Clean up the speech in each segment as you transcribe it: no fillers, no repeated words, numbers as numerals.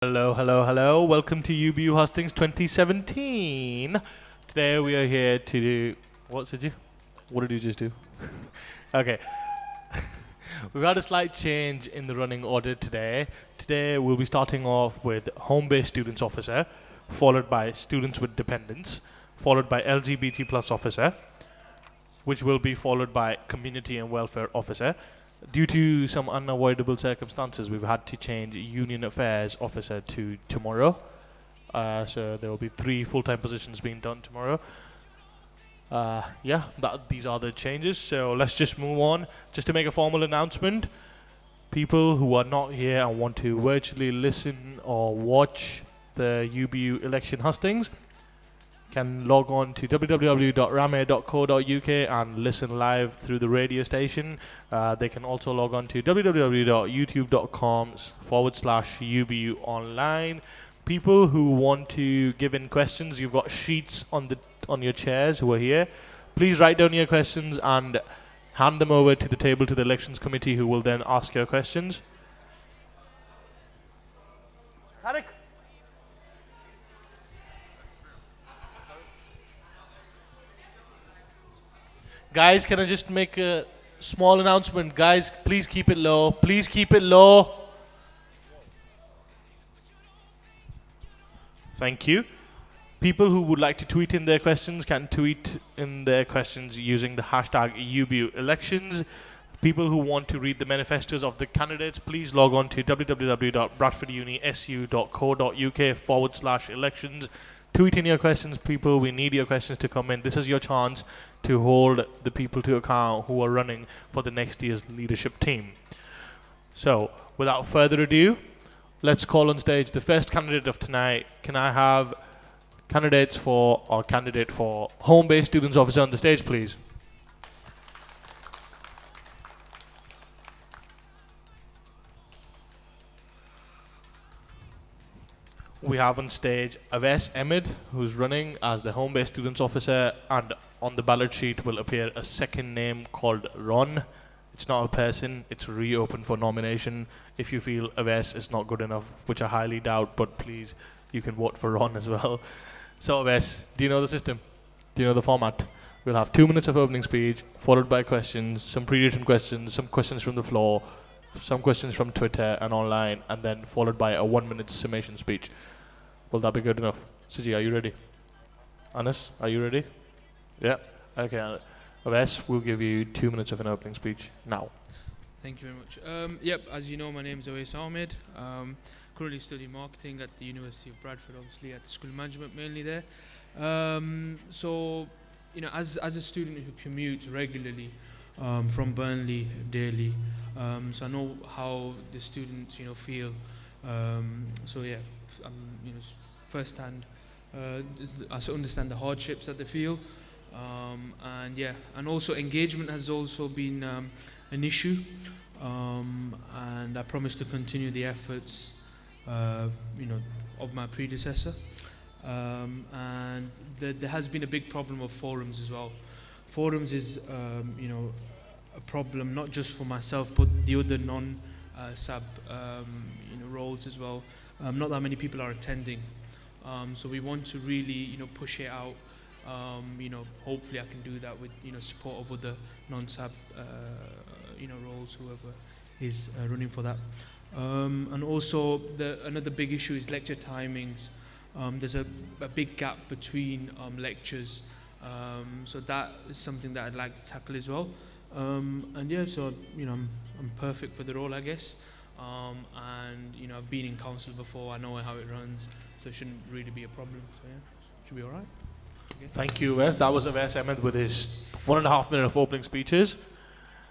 Hello, hello, hello. Welcome to UBU Hustings 2017. Today we are here to do. What did you just do? Okay. We've had a slight change in the running order today. Today we'll be starting off with Home Based Students Officer, followed by Students with Dependents, followed by LGBT plus officer, which will be followed by Community and Welfare Officer. Due to some unavoidable circumstances, we've had to change Union Affairs Officer to tomorrow. So there will be 3 full-time positions being done tomorrow. These are the changes. So let's just move on. Just to make a formal announcement, people who are not here and want to virtually listen or watch the UBU election hustings can log on to www.rame.co.uk and listen live through the radio station. They can also log on to www.youtube.com/UBU online. People who want to give in questions, you've got sheets on your chairs who are here. Please write down your questions and hand them over to the table to the elections committee, who will then ask your questions. Tariq. Guys, can I just make a small announcement? Guys, please keep it low. Please keep it low. Thank you. People who would like to tweet in their questions can tweet in their questions using the hashtag UBUelections. People who want to read the manifestos of the candidates, please log on to www.bradfordunisu.co.uk/elections. Tweet in your questions, people. We need your questions to come in. This is your chance to hold the people to account who are running for the next year's leadership team. So, without further ado, let's call on stage the first candidate of tonight. Can I have candidate for Home-Based Students Officer on the stage, please? We have on stage Aves Ahmed, who's running as the Home-Based Students Officer, and on the ballot sheet will appear a second name called Ron. It's not a person, it's reopened for nomination. If you feel Aves is not good enough, which I highly doubt, but please, you can vote for Ron as well. So Aves, do you know the system? Do you know the format? We'll have 2 minutes of opening speech, followed by questions, some pre-written questions, some questions from the floor, some questions from Twitter and online, and then followed by a 1-minute summation speech. Will that be good enough? Siji, are you ready? Anas, are you ready? Yeah? Okay, Aves, we'll give you 2 minutes of an opening speech now. Thank you very much. As you know, my name is Aves Ahmed. Currently studying marketing at the University of Bradford, obviously at school management mainly there. As a student who commutes regularly from Burnley daily, so I know how the students feel. Firsthand, I understand the hardships that they feel, and also engagement has also been an issue, and I promise to continue the efforts of my predecessor, and there has been a big problem of forums as well. Forums is a problem not just for myself but the other non-SAB roles as well. Not that many people are attending, so we want to really push it out. Hopefully I can do that with support of other non-SAB roles, whoever is running for that. And also another big issue is lecture timings. There's a big gap between lectures, so that is something that I'd like to tackle as well. I'm perfect for the role, I guess. I've been in council before, I know how it runs, so it shouldn't really be a problem. So should be all right. Okay. Thank you, Aves. That was Aves Ahmed with his 1.5 minute of opening speeches.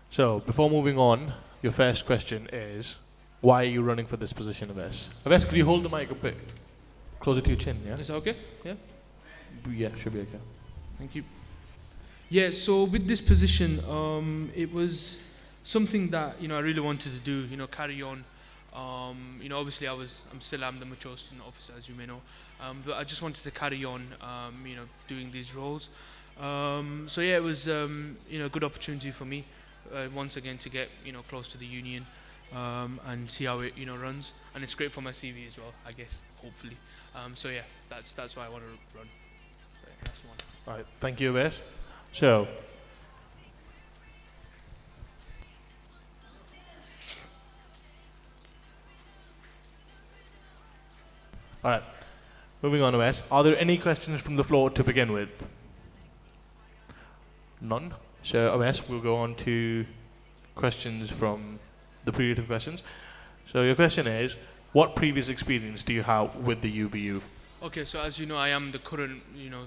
So, before moving on, your first question is, why are you running for this position, Aves? Aves, could you hold the mic a bit closer to your chin, yeah? Is that okay? Yeah? Yeah, should be okay. Thank you. Yeah, so with this position, it was something that I really wanted to do, carry on. Obviously I'm the mature student officer, as you may know, but I just wanted to carry on, doing these roles. It was a good opportunity for me once again to get close to the union, and see how it runs. And it's great for my CV as well, I guess, hopefully. So yeah, that's why I want to run. Right, that's one. All right, thank you, Wes. So, all right, moving on, Wes. Are there any questions from the floor to begin with? None. So, Wes, we'll go on to questions from the pre-written questions. So, your question is, what previous experience do you have with the UBU? Okay, so as you know, I am the current,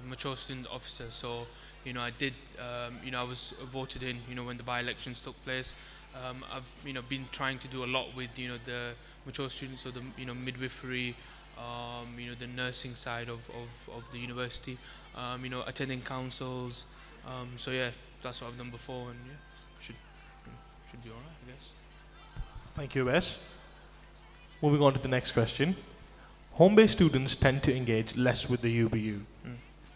mature student officer. So, I did, I was voted in, when the by-elections took place. I've, been trying to do a lot with, the mature students, so the, midwifery, the nursing side of the university, attending councils. So yeah, that's what I've done before, and yeah, should be alright, I guess. Thank you, Wes. Moving on to the next question. Home-based students tend to engage less with the UBU.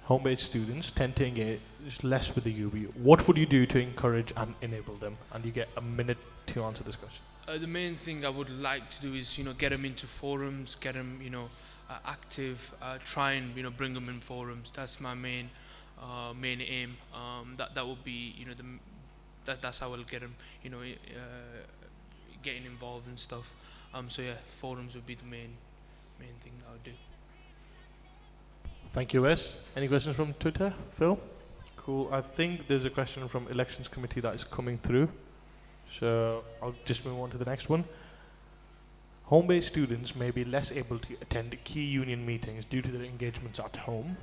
Home-based students tend to engage less with the UBU. What would you do to encourage and enable them? And you get a minute to answer this question. The main thing I would like to do is, get them into forums, get them, active, try and, bring them in forums. That's my main aim. That would be, that's how I'll get them, getting involved and stuff. So yeah, forums would be the main thing I would do. Thank you, Wes. Any questions from Twitter? Phil? Cool. I think there's a question from Elections Committee that is coming through. So I'll just move on to the next one. Home-based students may be less able to attend key union meetings due to their engagements at home.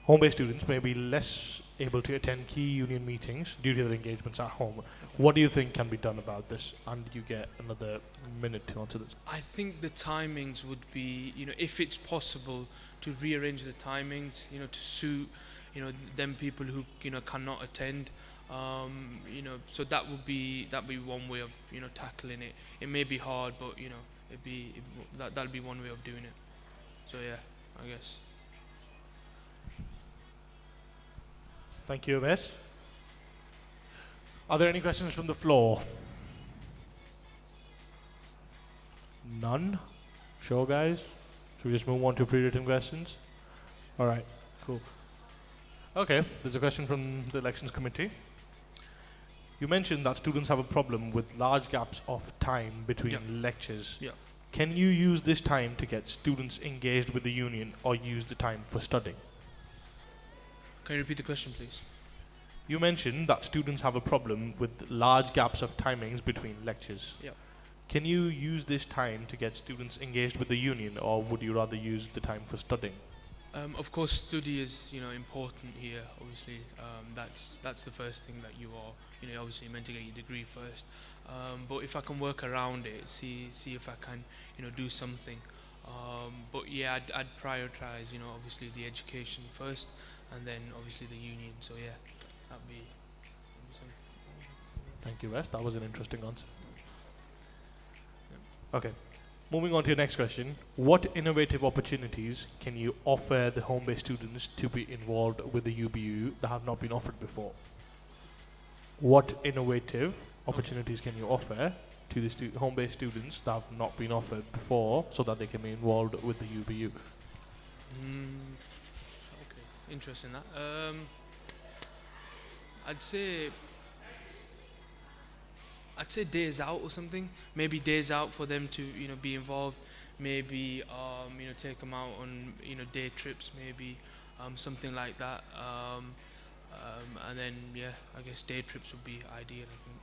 Home-based students may be less able to attend key union meetings due to their engagements at home. What do you think can be done about this? And you get another minute to answer this. I think the timings would be, if it's possible, to rearrange the timings, to suit, them people who, cannot attend. So that'd be one way of, tackling it. It may be hard, but, that'll be one way of doing it. So yeah, I guess. Thank you, Wes. Are there any questions from the floor? None? Sure, guys? Should we just move on to pre-written questions? All right, cool. Okay, there's a question from the Elections Committee. You mentioned that students have a problem with large gaps of time between lectures. Yeah. Can you use this time to get students engaged with the union or use the time for studying? Can you repeat the question, please? You mentioned that students have a problem with large gaps of timings between lectures. Yeah. Can you use this time to get students engaged with the union, or would you rather use the time for studying? Of course, study is important here. Obviously, that's the first thing that you are. Obviously you're meant to get your degree first. But if I can work around it, see if I can do something. But yeah, I'd prioritize obviously the education first, and then obviously the union. So yeah, that'd be something. Thank you, Wes. That was an interesting answer. Okay. Moving on to your next question. What innovative opportunities can you offer the home-based students to be involved with the UBU that have not been offered before? What innovative opportunities can you offer to the home-based students that have not been offered before so that they can be involved with the UBU? Okay, interesting that. I'd say days out or something. Maybe days out for them to be involved. Maybe take them out on day trips. Maybe something like that. And then yeah, I guess day trips would be ideal, I think.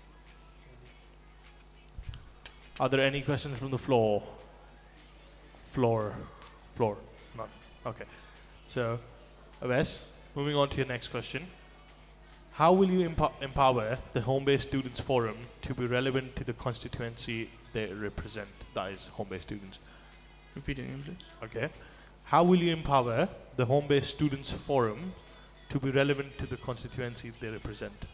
Are there any questions from the floor? Floor. None. Okay. So, Wes, moving on to your next question. How will you empower the home-based students forum to be relevant to the constituency they represent? That is home-based students. Repeat it again, please. Okay. How will you empower the home-based students forum to be relevant to the constituency they represent?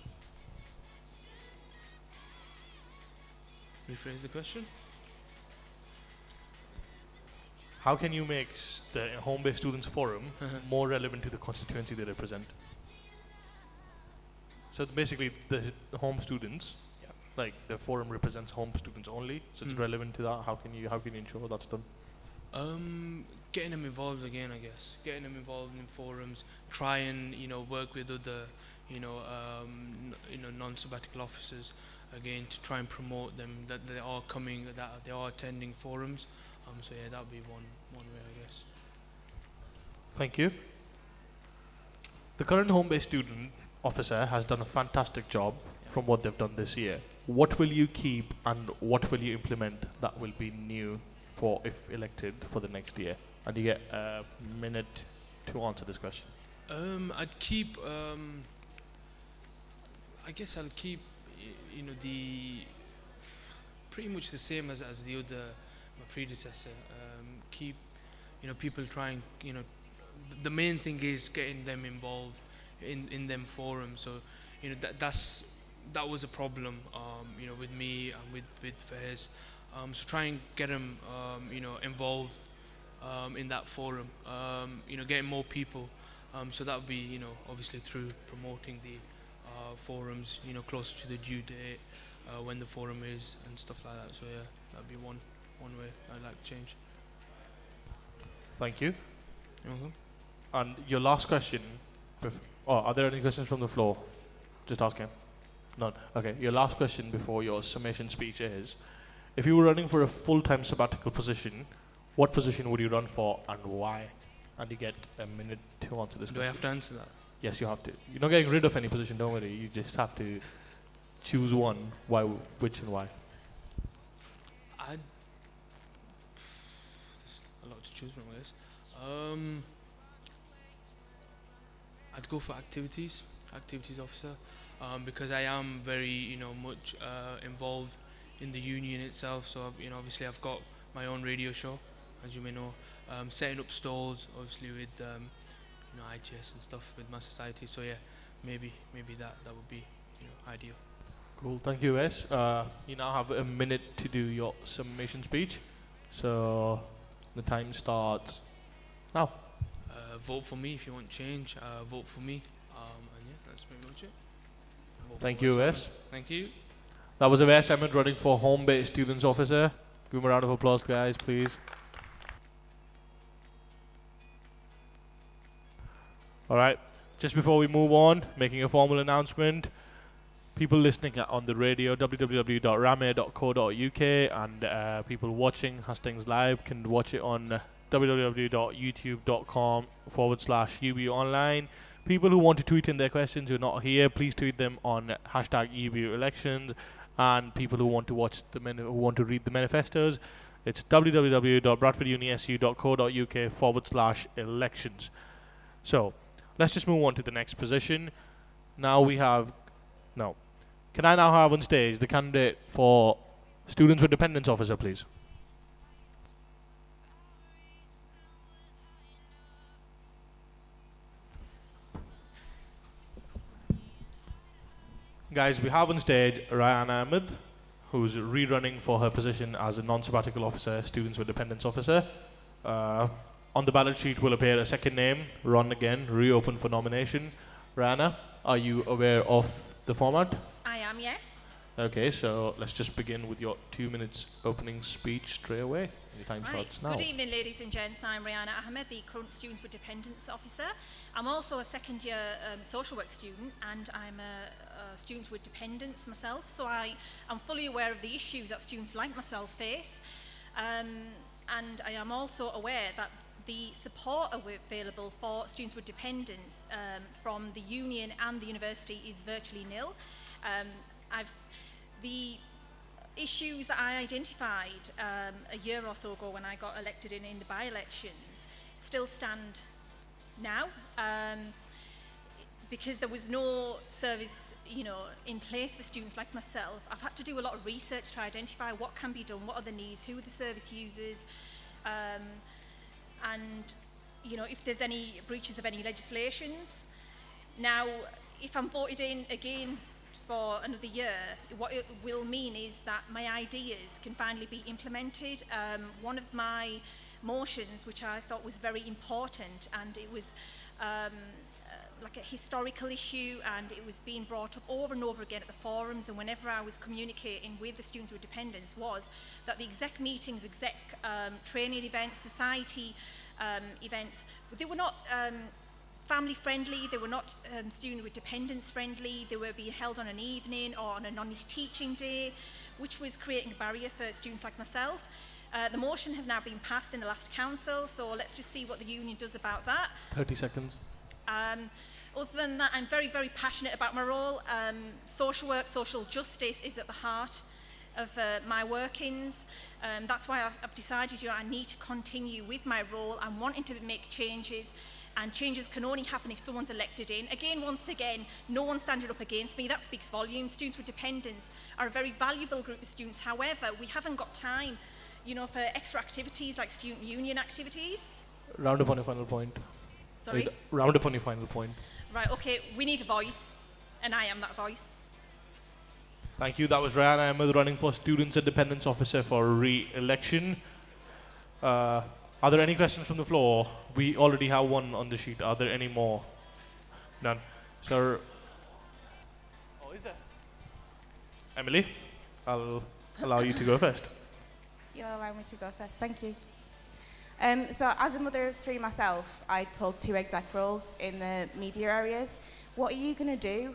Rephrase the question. How can you make the home-based students forum more relevant to the constituency they represent? So basically, the home students like the forum represents home students only, so it's relevant to that. How can you ensure that's done? Getting them involved again, I guess. Getting them involved in forums. Try and work with other non-sabbatical officers again to try and promote them that they are coming, that they are attending forums. So yeah, that would be one way, I guess. Thank you. The current home-based student officer has done a fantastic job from what they've done this year. What will you keep and what will you implement that will be new for if elected for the next year? And you get a minute to answer this question. I'd keep. I guess I'll keep. The pretty much the same as the other my predecessor. Keep. People trying. The main thing is getting them involved in them forums. So that was a problem. With me and with Faiz. So try and get them. Involved. In that forum, getting more people, so that would be, obviously through promoting the forums, closer to the due date, when the forum is and stuff like that. So yeah, that'd be one way I'd like to change. Thank you. Mm-hmm. And your last question. Are there any questions from the floor? Just asking. None. Okay. Your last question before your summation speech is: if you were running for a full-time sabbatical position, what position would you run for and why? And you get a minute to answer this question. Do I have to answer that? Yes, you have to. You're not getting rid of any position, don't worry. You just have to choose one. Why, which and why? There's a lot to choose from, I guess. I'd go for activities officer, because I am very, much involved in the union itself. So, obviously I've got my own radio show, as you may know, setting up stalls, obviously with ITS and stuff with my society. So yeah, maybe that would be ideal. Cool, thank you, Wes. You now have a minute to do your summation speech. So the time starts now. Vote for me if you want change. Vote for me. And yeah, that's pretty much it. Thank you, Wes. Thank you. That was Wes Emmett running for home-based students officer. Give him a round of applause, guys, please. All right. Just before we move on, making a formal announcement. People listening on the radio, www.rame.co.uk, and people watching Hustings Live can watch it on www.youtube.com/UBU online. People who want to tweet in their questions who are not here, please tweet them on #UBU elections. And people who want to watch who want to read the manifestos, it's www.bradfordunisu.co.uk/elections. So let's just move on to the next position. Can I now have on stage the candidate for Students with Dependents Officer, please? Guys, we have on stage Ryan Ahmed, who's rerunning for her position as a non-sabbatical officer, Students with Dependents Officer. On the ballot sheet will appear a second name, Ron again, reopened for nomination. Rana, are you aware of the format? I am, yes. Okay, so let's just begin with your 2 minutes opening speech straight away. Your time starts now. Good evening, ladies and gents. I'm Rihanna Ahmed, the current Students with Dependents Officer. I'm also a second year social work student, and I'm a Students with Dependents myself, so I am fully aware of the issues that students like myself face. And I am also aware that the support available for students with dependents from the union and the university is virtually nil. The issues that I identified a year or so ago when I got elected in the by-elections still stand now, because there was no service, in place for students like myself. I've had to do a lot of research to identify what can be done, what are the needs, who are the service users, and if there's any breaches of any legislations. Now, if I'm voted in again for another year, what it will mean is that my ideas can finally be implemented. One of my motions, which I thought was very important, and it was like a historical issue, and it was being brought up over and over again at the forums, and whenever I was communicating with the students with dependents, was that the exec meetings, exec training events, society events, they were not family friendly, they were not student with dependents friendly, they were being held on an evening or on a non-English teaching day, which was creating a barrier for students like myself. The motion has now been passed in the last council, so let's just see what the union does about that. 30 seconds. Other than that, I'm very, very passionate about my role. Social work, social justice is at the heart of my workings. That's why I've decided I need to continue with my role. I'm wanting to make changes, and changes can only happen if someone's elected in. Once again, no one standing up against me. That speaks volumes. Students with dependents are a very valuable group of students. However, we haven't got time, for extra activities like student union activities. Round up on your final point. Sorry? Round up on your final point. Right, okay, we need a voice, and I am that voice. Thank you. That was Rihanna Ahmed running for Students and Dependents Officer for re-election. Are there any questions from the floor? We already have one on the sheet. Are there any more? None. Sir. Oh, is there? Emily, I'll allow you to go first. You'll allow me to go first. Thank you. So as a mother of three myself, I hold two exec roles in the media areas. What are you going to do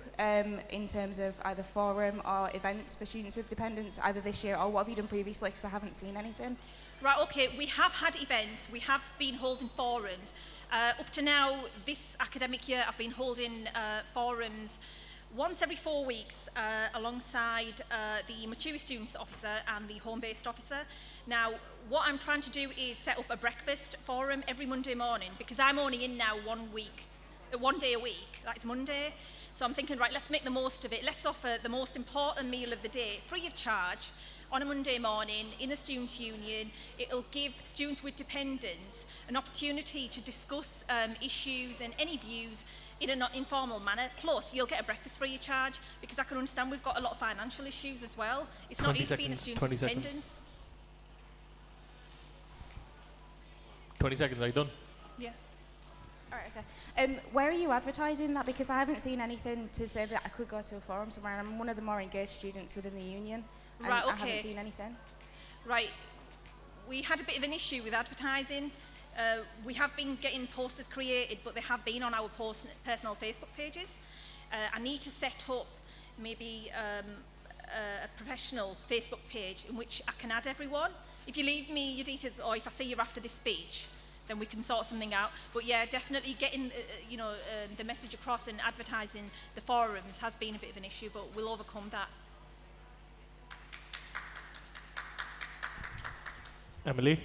in terms of either forum or events for students with dependents, either this year, or what have you done previously, because I haven't seen anything? Right, okay, we have had events, we have been holding forums. Up to now, this academic year, I've been holding forums once every 4 weeks alongside the mature students officer and the home-based officer. Now, what I'm trying to do is set up a breakfast forum every Monday morning, because I'm only in now 1 day a week, that is Monday. So I'm thinking, right, let's make the most of it. Let's offer the most important meal of the day, free of charge, on a Monday morning in the Students' Union. It'll give students with dependents an opportunity to discuss issues and any views in an informal manner. Plus, you'll get a breakfast free of charge, because I can understand we've got a lot of financial issues as well. It's not easy being a student with dependents. 20 seconds, are you done? Yeah. All right, okay. Where are you advertising that? Because I haven't seen anything to say that I could go to a forum somewhere, and I'm one of the more engaged students within the union. And Right, okay. I haven't seen anything. Right. We had a bit of an issue with advertising. We have been getting posters created, but they have been on our personal Facebook pages. I need to set up maybe a professional Facebook page in which I can add everyone. If you leave me your details, or if I see you after this speech, then we can sort something out. But yeah, definitely getting the message across and advertising the forums has been a bit of an issue, but we'll overcome that. Emily,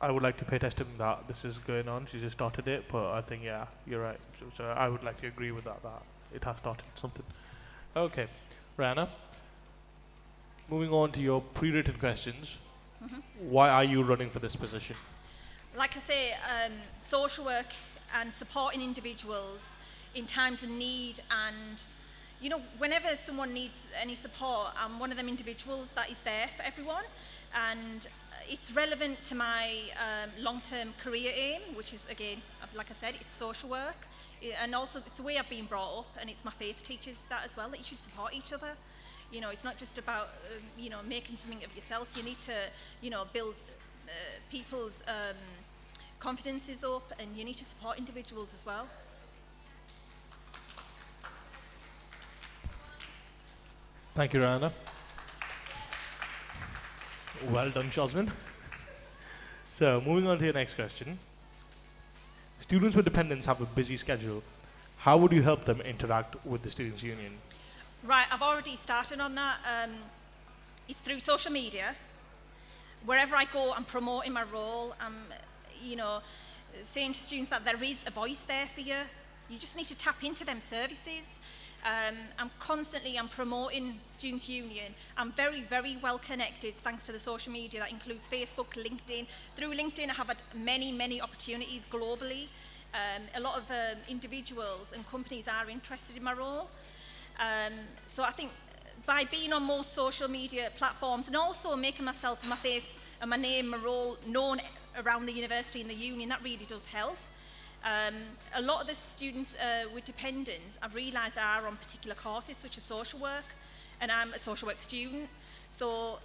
I would like to pay testament that this is going on. She just started it, but I think, yeah, you're right. So I would like to agree with that it has started something. Okay, Rihanna, moving on to your pre-written questions. Why are you running for this position? Like I say, social work and supporting individuals in times of need, and whenever someone needs any support, I'm one of them individuals that is there for everyone, and it's relevant to my long-term career aim, which is, again, like I said, it's social work, and also it's the way I've been brought up, and it's my faith teaches that as well, that you should support each other. It's not just about making something of yourself. You need to build people's confidences up, and you need to support individuals as well. Thank you, Rihanna. Well done, Shazmin. So, moving on to your next question. Students with dependents have a busy schedule. How would you help them interact with the Students' Union? Right, I've already started on that. It's through social media. Wherever I go, I'm promoting my role. I'm, saying to students that there is a voice there for you. You just need to tap into them services. I'm promoting Students' Union. I'm very, very well connected thanks to the social media. That includes Facebook, LinkedIn. Through LinkedIn, I have had many, many opportunities globally. A lot of individuals and companies are interested in my role. So I think by being on more social media platforms, and also making myself, my face and my name, my role known around the university and the union, that really does help. A lot of the students with dependents, I've realised, are on particular courses such as social work, and I'm a social work student. So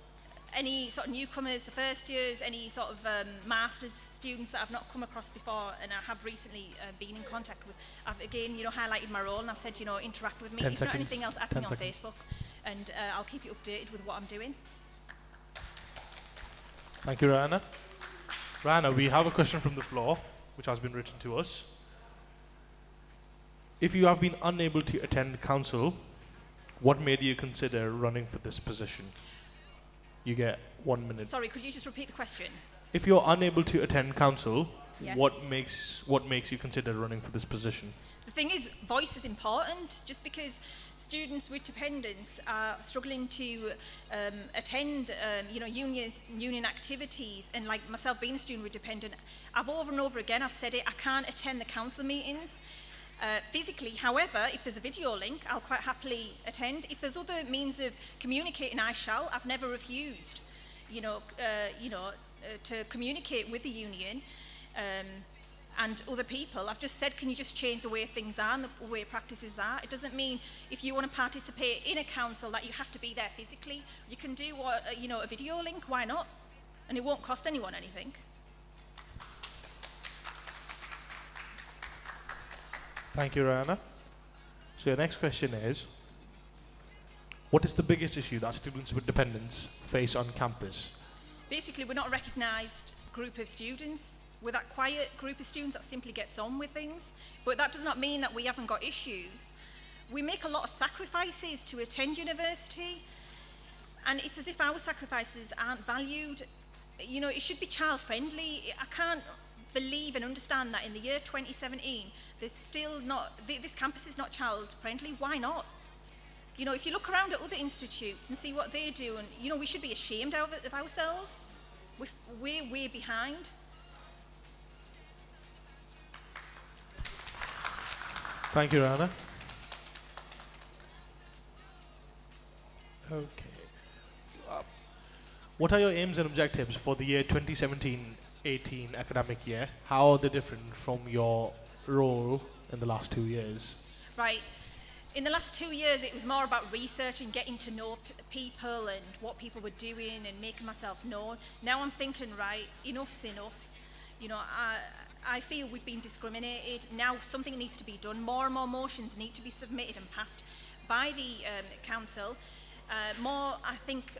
any sort of newcomers, the first years, any sort of master's students that I've not come across before and I have recently been in contact with, I've again, highlighted my role and I've said, interact with me. 10 If not seconds. anything else, add 10 me on seconds. Facebook, and I'll keep you updated with what I'm doing. Thank you, Rihanna. Rihanna, we have a question from the floor, which has been written to us. If you have been unable to attend council, what made you consider running for this position? You get 1 minute. Sorry, could you just repeat the question? If you're unable to attend council, Yes. what makes you consider running for this position? The thing is, voice is important. Just because students with dependents are struggling to attend, union activities, and like myself being a student with dependent, I've over and over again, I've said it, I can't attend the council meetings physically. However, if there's a video link, I'll quite happily attend. If there's other means of communicating, I shall. I've never refused, to communicate with the union. And other people. I've just said, can you just change the way things are and the way practices are? It doesn't mean if you want to participate in a council that you have to be there physically. You can do a video link, why not? And it won't cost anyone anything. Thank you, Rihanna. So your next question is, what is the biggest issue that students with dependents face on campus? Basically, we're not a recognised group of students. We're that quiet group of students that simply gets on with things. But that does not mean that we haven't got issues. We make a lot of sacrifices to attend university, and it's as if our sacrifices aren't valued. It should be child friendly. I can't believe and understand that in the year 2017, there's still not, this campus is not child friendly. Why not? If you look around at other institutes and see what they do, and we should be ashamed of ourselves. We're way behind.18 Thank you, Rihanna. Okay. What are your aims and objectives for the year 2017-18 academic year? How are they different from your role in the last 2 years? Right. In the last 2 years, it was more about research and getting to know people and what people were doing and making myself known. Now I'm thinking, right, enough's enough. I feel we've been discriminated. Now something needs to be done. More and more motions need to be submitted and passed by the council. I think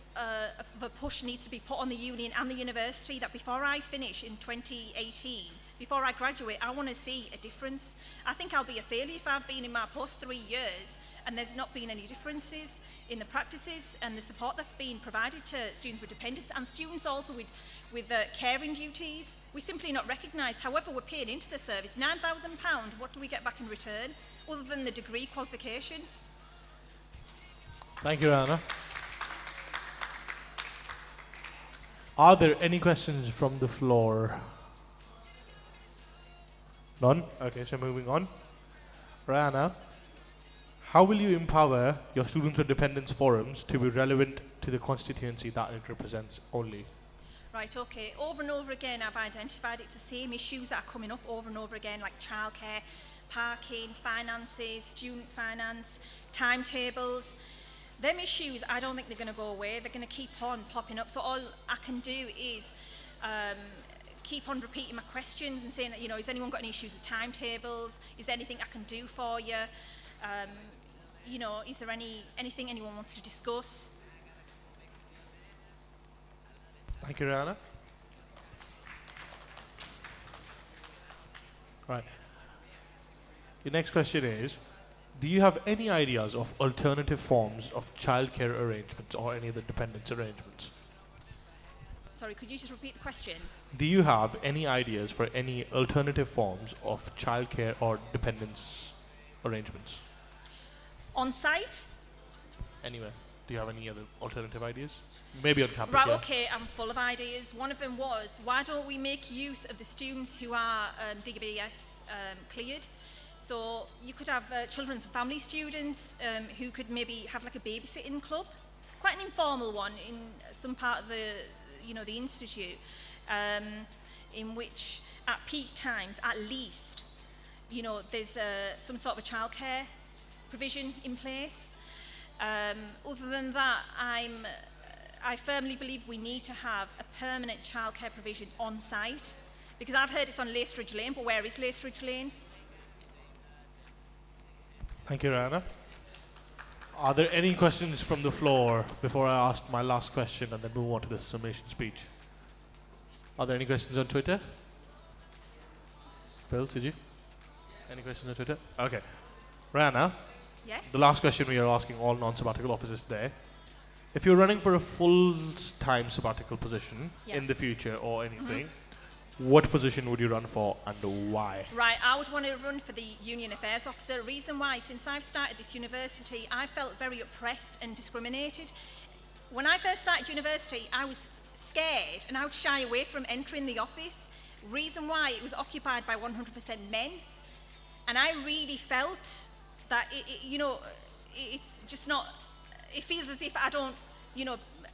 the push needs to be put on the union and the university that before I finish in 2018, before I graduate, I want to see a difference. I think I'll be a failure if I've been in my post 3 years and there's not been any differences in the practices and the support that's been provided to students with dependents and students also with caring duties. We're simply not recognised. However, we're paying into the service. £9,000, what do we get back in return other than the degree qualification? Thank you, Rihanna. Are there any questions from the floor? None? Okay, so moving on. Rihanna, how will you empower your students with dependents forums to be relevant to the constituency that it represents only? Right, okay. Over and over again, I've identified it's the same issues that are coming up over and over again, like childcare, parking, finances, student finance, timetables. Them issues, I don't think they're going to go away. They're going to keep on popping up. So all I can do is keep on repeating my questions and saying, has anyone got any issues with timetables? Is there anything I can do for you? Is there anything anyone wants to discuss? Thank you, Rihanna. Right. The next question is, do you have any ideas of alternative forms of childcare arrangements or any other dependence arrangements? Sorry, could you just repeat the question? Do you have any ideas for any alternative forms of childcare or dependence arrangements? On site? Anywhere. Do you have any other alternative ideas? Maybe on campus, Right, yeah. okay, I'm full of ideas. One of them was, why don't we make use of the students who are DBS cleared? So you could have children's and family students who could maybe have like a babysitting club, quite an informal one in some part of the institute, in which at peak times, at least, there's some sort of a childcare provision in place. Other than that, I firmly believe we need to have a permanent childcare provision on site, because I've heard it's on Lacebridge Lane, but where is Lacebridge Lane? Thank you, Rihanna. Are there any questions from the floor before I ask my last question and then move on to the summation speech? Are there any questions on Twitter? Phil, did you? Any questions on Twitter? Okay. Rihanna, Yes? the last question we are asking all non-sabbatical officers today. If you're running for a full-time sabbatical position Yeah. in the future or anything, what position would you run for and why? Right, I would want to run for the Union Affairs Officer. Reason why, since I've started this university, I felt very oppressed and discriminated. When I first started university, I was scared and I would shy away from entering the office. Reason why, it was occupied by 100% men. And I really felt that, it's just not, it feels as if I don't,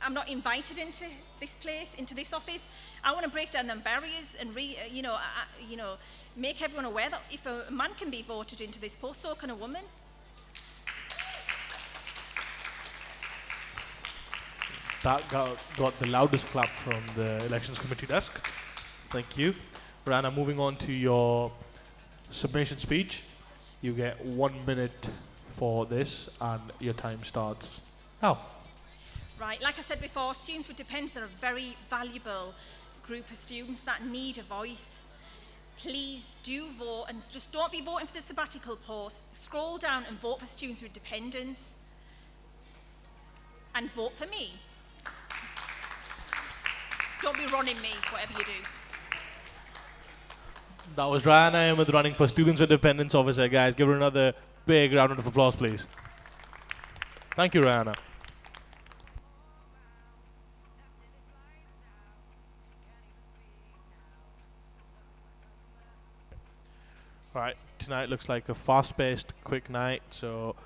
I'm not invited into this place, into this office. I want to break down them barriers and make everyone aware that if a man can be voted into this post, so can a woman. That got the loudest clap from the elections committee desk. Thank you. Rihanna, moving on to your submission speech. You get 1 minute for this and your time starts now. Right, like I said before, students with dependents are a very valuable group of students that need a voice. Please do vote, and just don't be voting for the sabbatical post. Scroll down and vote for students with dependents. And vote for me. Don't be running me, whatever you do. That was Rihanna Ahmed running for Students with Dependents Officer. Guys, give her another big round of applause, please. Thank you, Rihanna. Right, tonight looks like a fast-paced, quick night, so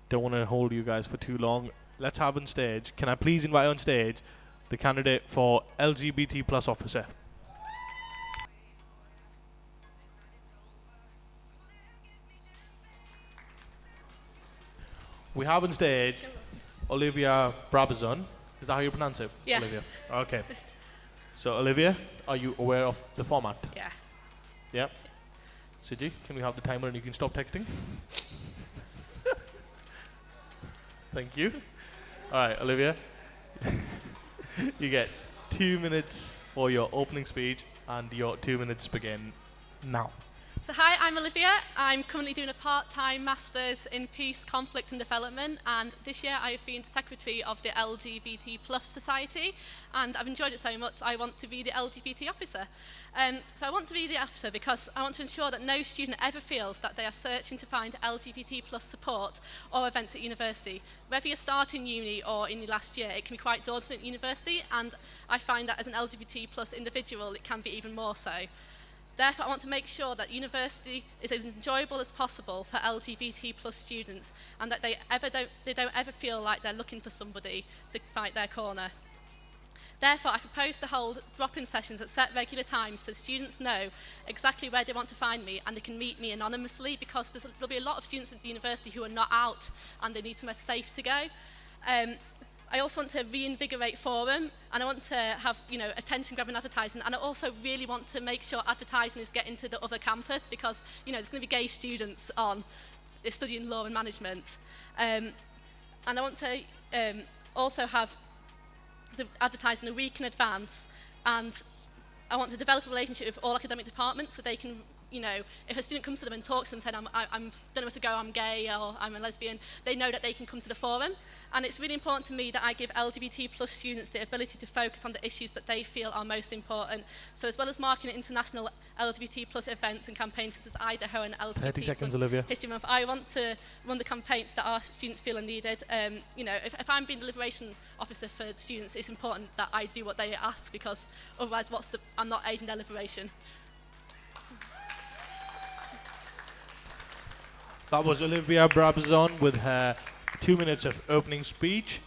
don't want to hold you guys for too long. Let's have on stage. Can I please invite on stage the candidate for LGBT plus officer? We have on stage Olivia Brabazon. Is that how you pronounce it? Yeah. Olivia. Okay. So Olivia, are you aware of the format? Yeah. Yeah. Siji, can we have the timer and you can stop texting? Thank you. All right, Olivia. You get 2 minutes for your opening speech and your 2 minutes begin now. So hi, I'm Olivia. I'm currently doing a part-time Masters in Peace, Conflict and Development, and this year I've been Secretary of the LGBT Plus Society, and I've enjoyed it so much I want to be the LGBT officer. So I want to be the officer because I want to ensure that no student ever feels that they are searching to find LGBT plus support or events at university. Whether you're starting uni or in your last year, it can be quite daunting at university, and I find that as an LGBT plus individual it can be even more so. Therefore, I want to make sure that university is as enjoyable as possible for LGBT plus students, and that they don't ever feel like they're looking for somebody to fight their corner. Therefore, I propose to hold drop-in sessions at set regular times so students know exactly where they want to find me and they can meet me anonymously, because there'll be a lot of students at the university who are not out and they need somewhere safe to go. I also want to reinvigorate Forum, and I want to have, attention-grabbing advertising, and I also really want to make sure advertising is getting to the other campus, because, there's going to be gay students on studying law and management. And I want to also have the advertising a week in advance, and I want to develop a relationship with all academic departments so they can, if a student comes to them and talks to them and says, I don't know where to go, I'm gay or I'm a lesbian, they know that they can come to the forum. And it's really important to me that I give LGBT plus students the ability to focus on the issues that they feel are most important. So as well as marking international LGBT plus events and campaigns such as Idaho and LGBT 30 seconds, plus Olivia. History Month, I want to run the campaigns that our students feel are needed. If I'm being the liberation officer for students, it's important that I do what they ask, because otherwise I'm not aiding their liberation. That was Olivia Brabazon with her 2 minutes of opening speech.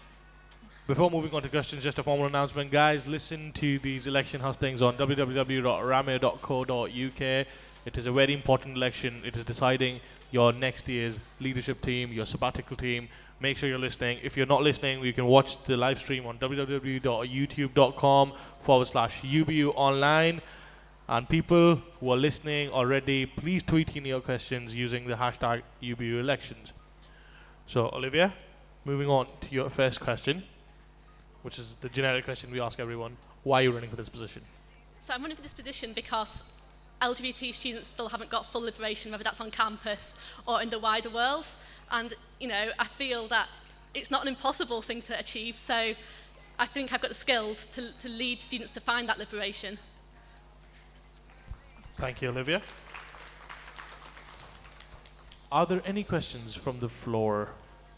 Before moving on to questions, just a formal announcement. Guys, listen to these election hustings on www.ramir.co.uk. It is a very important election. It is deciding your next year's leadership team, your sabbatical team. Make sure you're listening. If you're not listening, you can watch the live stream on www.youtube.com/UBU online. And people who are listening already, please tweet in your questions using the hashtag UBU elections. So, Olivia, moving on to your first question, which is the generic question we ask everyone. Why are you running for this position? So I'm running for this position because LGBT students still haven't got full liberation, whether that's on campus or in the wider world. And, you know, I feel that it's not an impossible thing to achieve, so I think I've got the skills to lead students to find that liberation. Thank you, Olivia. Are there any questions from the floor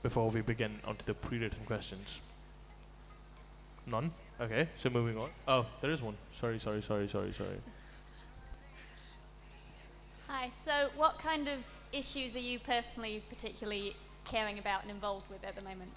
before we begin onto the pre-written questions? None? Okay, so moving on. Oh, there is one. Sorry. Hi, so what kind of issues are you personally particularly caring about and involved with at the moment?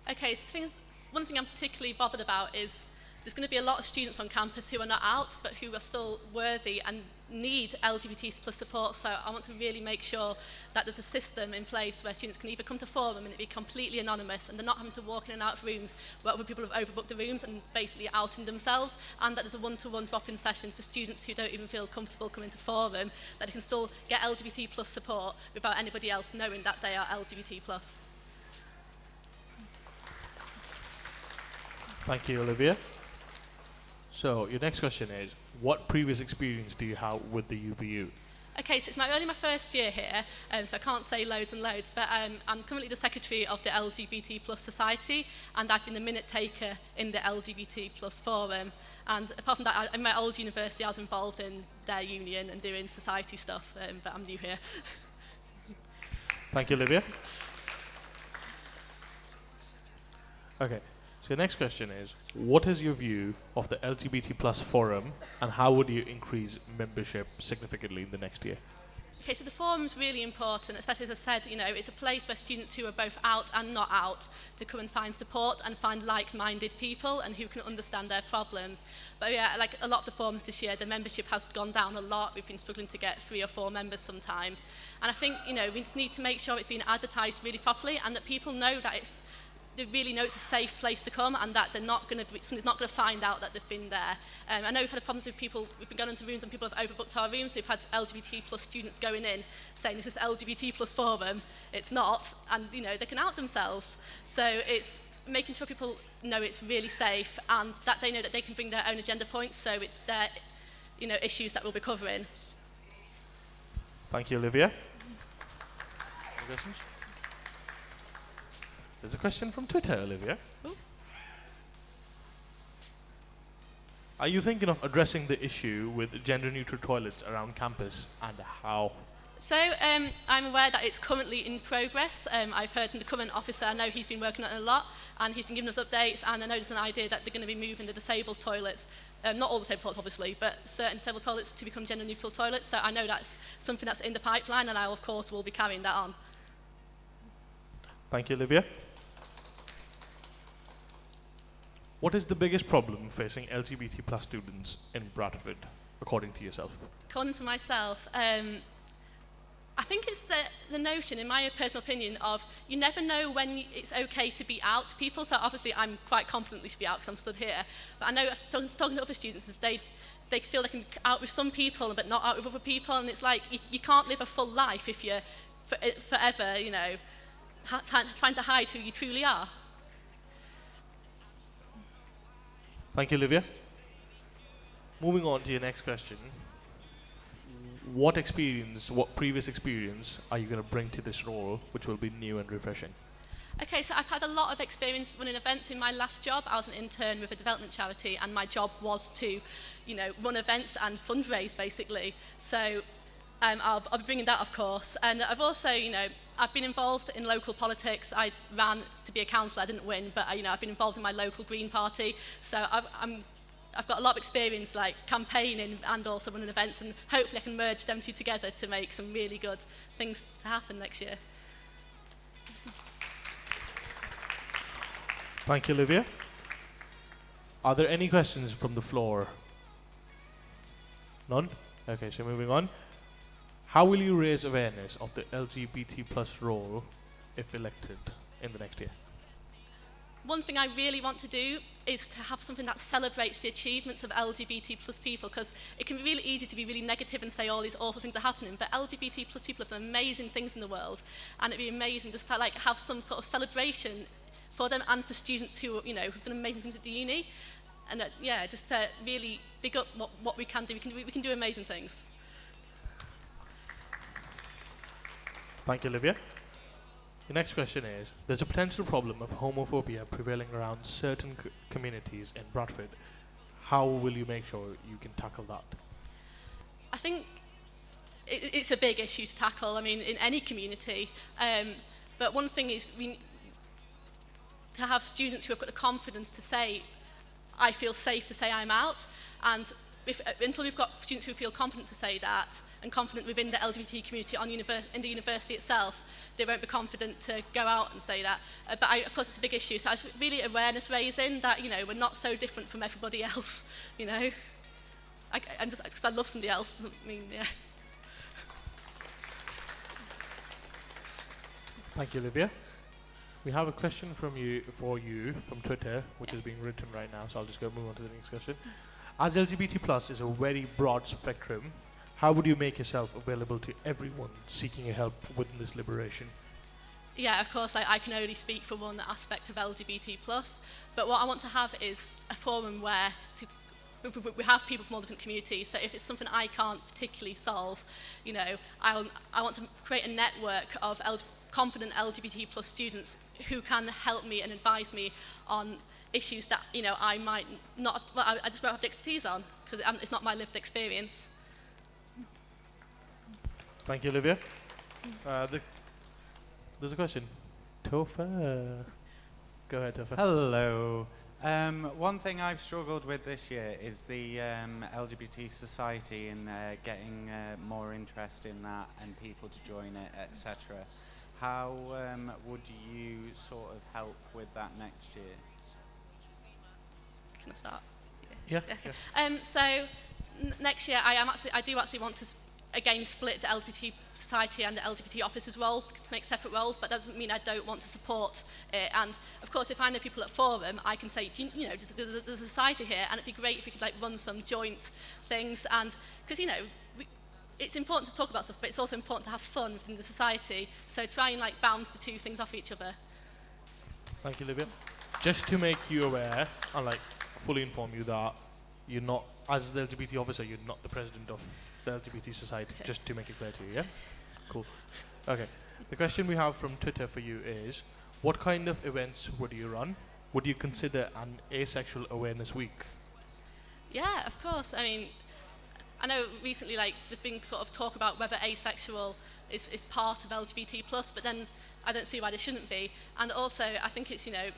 Okay, so one thing I'm particularly bothered about is there's going to be a lot of students on campus who are not out, but who are still worthy and need LGBT plus support. So I want to really make sure that there's a system in place where students can either come to forum and it be completely anonymous, and they're not having to walk in and out of rooms where other people have overbooked the rooms and basically outing themselves, and that there's a one-to-one drop-in session for students who don't even feel comfortable coming to forum, that they can still get LGBT plus support without anybody else knowing that they are LGBT plus. Thank you, Olivia. So, your next question is, what previous experience do you have with the UBU? Okay, so it's only my first year here, so I can't say loads and loads, but I'm currently the secretary of the LGBT plus society, and I've been the minute taker in the LGBT plus forum. And apart from that, in my old university, I was involved in their union and doing society stuff, but I'm new here. Thank you, Olivia. Okay. So the next question is, what is your view of the LGBT plus forum, and how would you increase membership significantly in the next year? Okay, so the forum's really important, especially as I said, you know, it's a place where students who are both out and not out to come and find support and find like-minded people and who can understand their problems. But yeah, like a lot of the forums this year, the membership has gone down a lot. We've been struggling to get 3 or 4 members sometimes. And I think, you know, we just need to make sure it's being advertised really properly and that people know that they really know it's a safe place to come and that someone's not going to find out that they've been there. I know we've had problems with people, we've been going into rooms and people have overbooked our rooms, so we've had LGBT plus students going in saying this is LGBT plus forum, it's not, and you know, they can out themselves. So it's making sure people know it's really safe and that they know that they can bring their own agenda points, so it's their, you know, issues that we'll be covering. Thank you, Olivia. Any questions? There's a question from Twitter, Olivia. Ooh. Are you thinking of addressing the issue with gender-neutral toilets around campus, and how? So I'm aware that it's currently in progress. I've heard from the current officer, I know he's been working on it a lot, and he's been giving us updates, and I know there's an idea that they're going to be moving the disabled toilets, not all disabled toilets obviously, but certain disabled toilets to become gender-neutral toilets, so I know that's something that's in the pipeline, and I, of course, will be carrying that on. Thank you, Olivia. What is the biggest problem facing LGBT plus students in Bradford, according to yourself? According to myself, I think it's the notion, in my personal opinion, of you never know when it's okay to be out to people. So obviously I'm quite confidently to be out because I'm stood here. But I know talking to other students is they feel they can be out with some people but not out with other people. And it's like you can't live a full life if you're forever, you know, trying to hide who you truly are. Thank you, Olivia. Moving on to your next question. What previous experience are you going to bring to this role, which will be new and refreshing? Okay, so I've had a lot of experience running events in my last job. I was an intern with a development charity, and my job was to, you know, run events and fundraise, basically. So I'll be bringing that, of course. And I've also, you know, I've been involved in local politics. I ran to be a councillor, I didn't win, but you know, I've been involved in my local Green Party. So I've got a lot of experience like campaigning and also running events, and hopefully I can merge them two together to make some really good things to happen next year. Thank you, Olivia. Are there any questions from the floor? None? Okay, so moving on. How will you raise awareness of the LGBT plus role if elected in the next year? One thing I really want to do is to have something that celebrates the achievements of LGBT plus people, because it can be really easy to be really negative and say all these awful things are happening, but LGBT plus people have done amazing things in the world, and it'd be amazing just to like have some sort of celebration for them and for students who, you know, who've done amazing things at the uni, and yeah, just to really big up what we can do. We can do amazing things. Thank you, Olivia. The next question is, there's a potential problem of homophobia prevailing around certain communities in Bradford. How will you make sure you can tackle that? I think it's a big issue to tackle, I mean, in any community. But one thing is to have students who have got the confidence to say, I feel safe to say I'm out, and until we've got students who feel confident to say that, and confident within the LGBT community in the university itself, they won't be confident to go out and say that. But of course it's a big issue, so it's really awareness raising that, you know, we're not so different from everybody else, you know. And just because I love somebody else doesn't mean, yeah. Thank you, Olivia. We have a question for you from Twitter, which is being written right now, so I'll just move on to the next question. As LGBT plus is a very broad spectrum, how would you make yourself available to everyone seeking help within this liberation? Yeah, of course, I can only speak for one aspect of LGBT+, but what I want to have is a forum where we have people from all different communities, so if it's something I can't particularly solve, you know, I want to create a network of confident LGBT+ students who can help me and advise me on issues that, you know, I might not, well, I just won't have the expertise on, because it's not my lived experience. Thank you, Olivia. There's a question. Topher. Go ahead, Topher. Hello. One thing I've struggled with this year is the LGBT society and getting more interest in that and people to join it, etc. How would you sort of help with that next year? Can I start? Yeah. So next year I do actually want to again split the LGBT society and the LGBT officers role to make separate roles, but that doesn't mean I don't want to support it. And of course, if I know people at Forum, I can say, you know, there's a society here, and it'd be great if we could like run some joint things. And because, you know, it's important to talk about stuff, but it's also important to have fun within the society. So try and like bounce the two things off each other. Thank you, Olivia. Just to make you aware and like fully inform you that you're not, as the LGBT officer, you're not the president of the LGBT society, okay. Just to make it clear to you, yeah? Cool. Okay. The question we have from Twitter for you is, what kind of events would you run? Would you consider an asexual awareness week? Yeah, of course. I mean, I know recently like there's been sort of talk about whether asexual is part of LGBT+, but then I don't see why they shouldn't be. And also, I think it's, you know,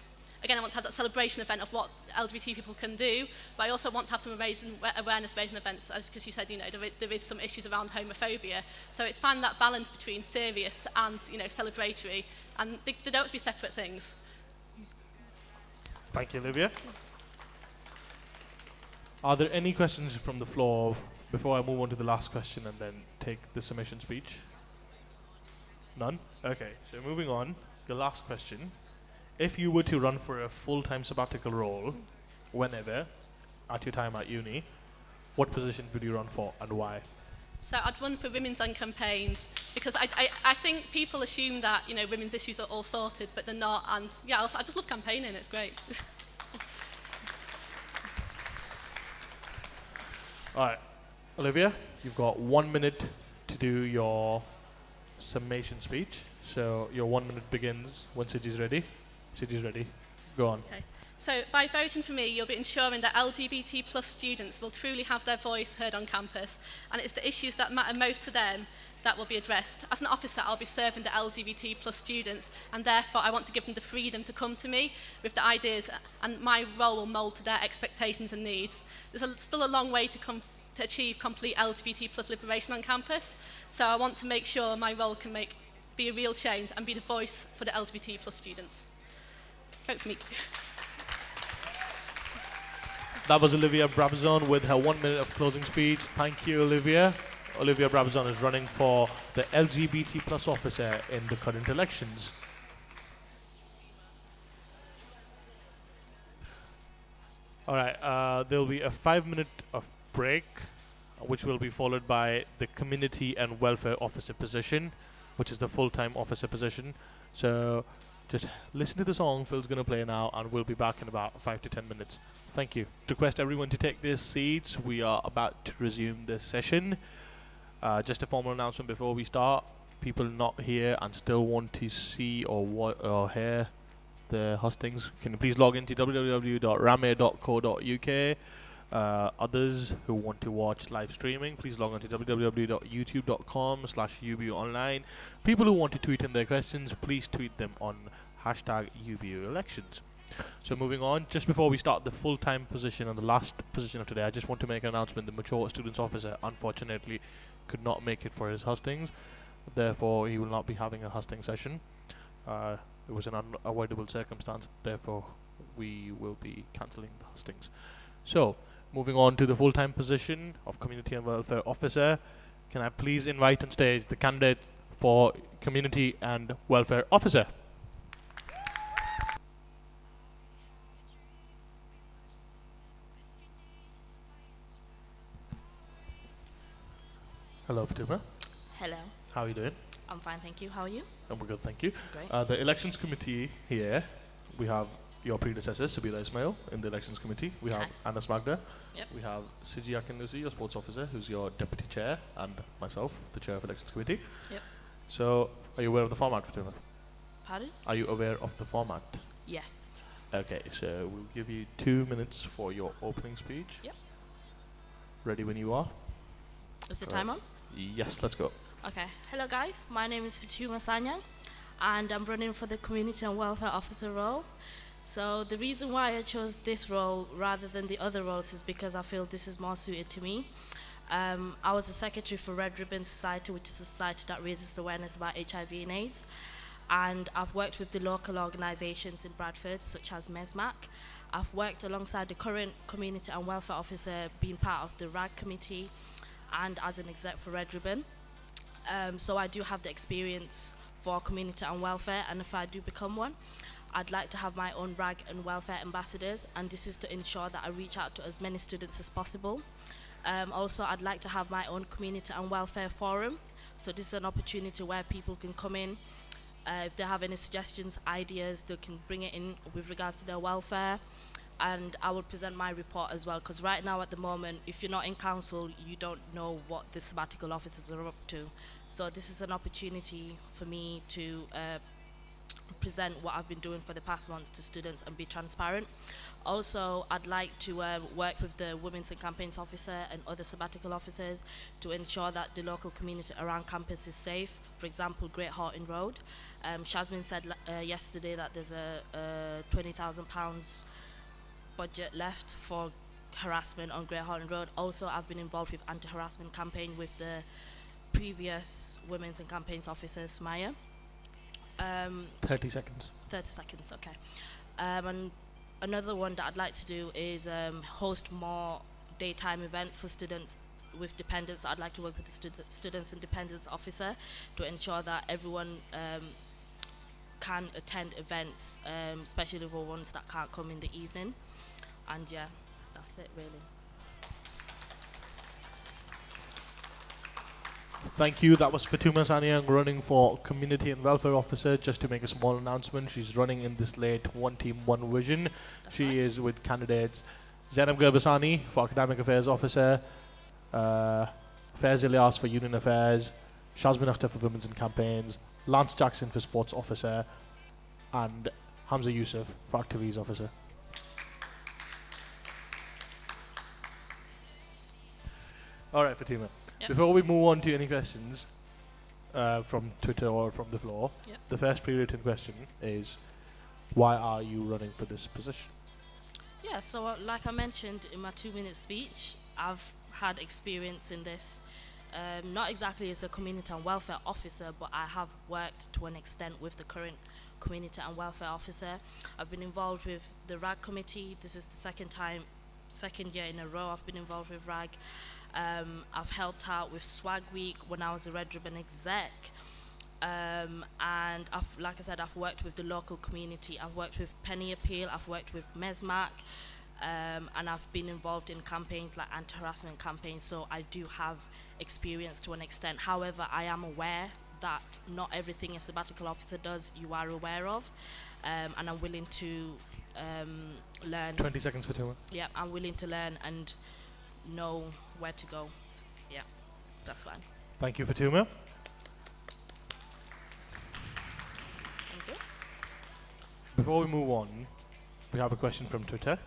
again, I want to have that celebration event of what LGBT people can do, but I also want to have some awareness-raising events, as because you said, you know, there is some issues around homophobia. So it's finding that balance between serious and, you know, celebratory, and they don't have to be separate things. Thank you, Olivia. Are there any questions from the floor before I move on to the last question and then take the summation speech? None? Okay, so moving on, the last question. If you were to run for a full-time sabbatical role, whenever, at your time at uni, what position would you run for and why? So I'd run for women's and campaigns, because I think people assume that, you know, women's issues are all sorted, but they're not, and yeah, I just love campaigning, it's great. Alright, Olivia, you've got 1 minute to do your summation speech. So your 1 minute begins when Sidji's ready. Sidji's ready. Go on. Okay. So by voting for me, you'll be ensuring that LGBT plus students will truly have their voice heard on campus, and it's the issues that matter most to them that will be addressed. As an officer, I'll be serving the LGBT plus students, and therefore I want to give them the freedom to come to me with the ideas, and my role will mould to their expectations and needs. There's still a long way to achieve complete LGBT plus liberation on campus, so I want to make sure my role can be a real change and be the voice for the LGBT plus students. Vote for me. That was Olivia Brabazon with her 1 minute of closing speech. Thank you, Olivia. Olivia Brabazon is running for the LGBT plus officer in the current elections. All right, there will be a 5-minute of break, which will be followed by the community and welfare officer position, which is the full-time officer position. So just listen to the song Phil's going to play now, and we'll be back in about 5 to 10 minutes. Thank you. Request everyone to take their seats. We are about to resume the session. Just a formal announcement before we start. People not here and still want to see or hear the hustings, can you please log into www.rame.co.uk. Others who want to watch live streaming, please log on to www.youtube.com/ubuonline. People who want to tweet in their questions, please tweet them on #UBUelections. So moving on, just before we start the full-time position and the last position of today, I just want to make an announcement. The mature students officer unfortunately could not make it for his hustings, therefore he will not be having a husting session. It was an unavoidable circumstance, therefore we will be cancelling the hustings. So, moving on to the full-time position of Community and Welfare Officer, can I please invite on stage the candidate for Community and Welfare Officer? Hello, Fatima. Hello. How are you doing? I'm fine, thank you. How are you? I'm good, thank you. Great. The Elections Committee here, we have your predecessor, Sabila Ismail, in the Elections Committee. We have Anas Magda. Yep. We have Siji Akinusi, your sports officer, who's your deputy chair, and myself, the chair of Elections Committee. Yep. So, are you aware of the format, Fatima? Pardon? Are you aware of the format? Yes. Okay, so we'll give you 2 minutes for your opening speech. Yep. Ready when you are? Is the time on? Yes, let's go. Okay. Hello guys, my name is Fatuma Sanyang and I'm running for the Community and Welfare Officer role. So the reason why I chose this role rather than the other roles is because I feel this is more suited to me. I was a secretary for Red Ribbon Society, which is a society that raises awareness about HIV and AIDS. And I've worked with the local organisations in Bradford, such as MESMAC. I've worked alongside the current Community and Welfare Officer, being part of the RAG committee and as an exec for Red Ribbon. So I do have the experience for community and welfare, and if I do become one, I'd like to have my own RAG and welfare ambassadors, and this is to ensure that I reach out to as many students as possible. Also, I'd like to have my own community and welfare forum. So this is an opportunity where people can come in. If they have any suggestions, ideas, they can bring it in with regards to their welfare. And I will present my report as well, because right now at the moment, if you're not in council, you don't know what the sabbatical officers are up to. So this is an opportunity for me to present what I've been doing for the past months to students and be transparent. Also, I'd like to work with the Women's and Campaigns Officer and other sabbatical officers to ensure that the local community around campus is safe. For example, Great Horton Road. Shazmin said yesterday that there's a £20,000 budget left for harassment on Great Horton Road. Also, I've been involved with anti-harassment campaign with the previous Women's and Campaigns Officer, Maya. 30 seconds. 30 seconds, okay. And another one that I'd like to do is host more daytime events for students with dependents. I'd like to work with the Students and Dependents Officer to ensure that everyone can attend events, especially for ones that can't come in the evening. And yeah, that's it really. Thank you. That was Fatuma Sanyang running for Community and Welfare Officer. Just to make a small announcement, she's running in this late One Team One Vision. She is with candidates Zainab Gerbasani for Academic Affairs Officer, Faiz Ilyas for Union Affairs, Shazmin Akhtar for Women's and Campaigns, Lance Jackson for Sports Officer, and Hamza Yusuf for Activities Officer. Alright, Fatima. Yep. Before we move on to any questions from Twitter or from the floor, Yep. the first pre-written question is, why are you running for this position? Yeah, so like I mentioned in my 2-minute speech, I've had experience in this, not exactly as a community and welfare officer, but I have worked to an extent with the current community and welfare officer. I've been involved with the RAG committee. This is the second year in a row I've been involved with RAG. I've helped out with Swag Week when I was a Red Ribbon exec. And like I said, I've worked with the local community. I've worked with Penny Appeal, I've worked with MESMAC, and I've been involved in campaigns like anti-harassment campaigns, so I do have experience to an extent. However, I am aware that not everything a sabbatical officer does you are aware of, and I'm willing to learn. 20 seconds for Tuma. Yeah, I'm willing to learn and know where to go. Yeah, that's fine. Thank you, Fatuma. Thank you. Before we move on, we have a question from Twitter.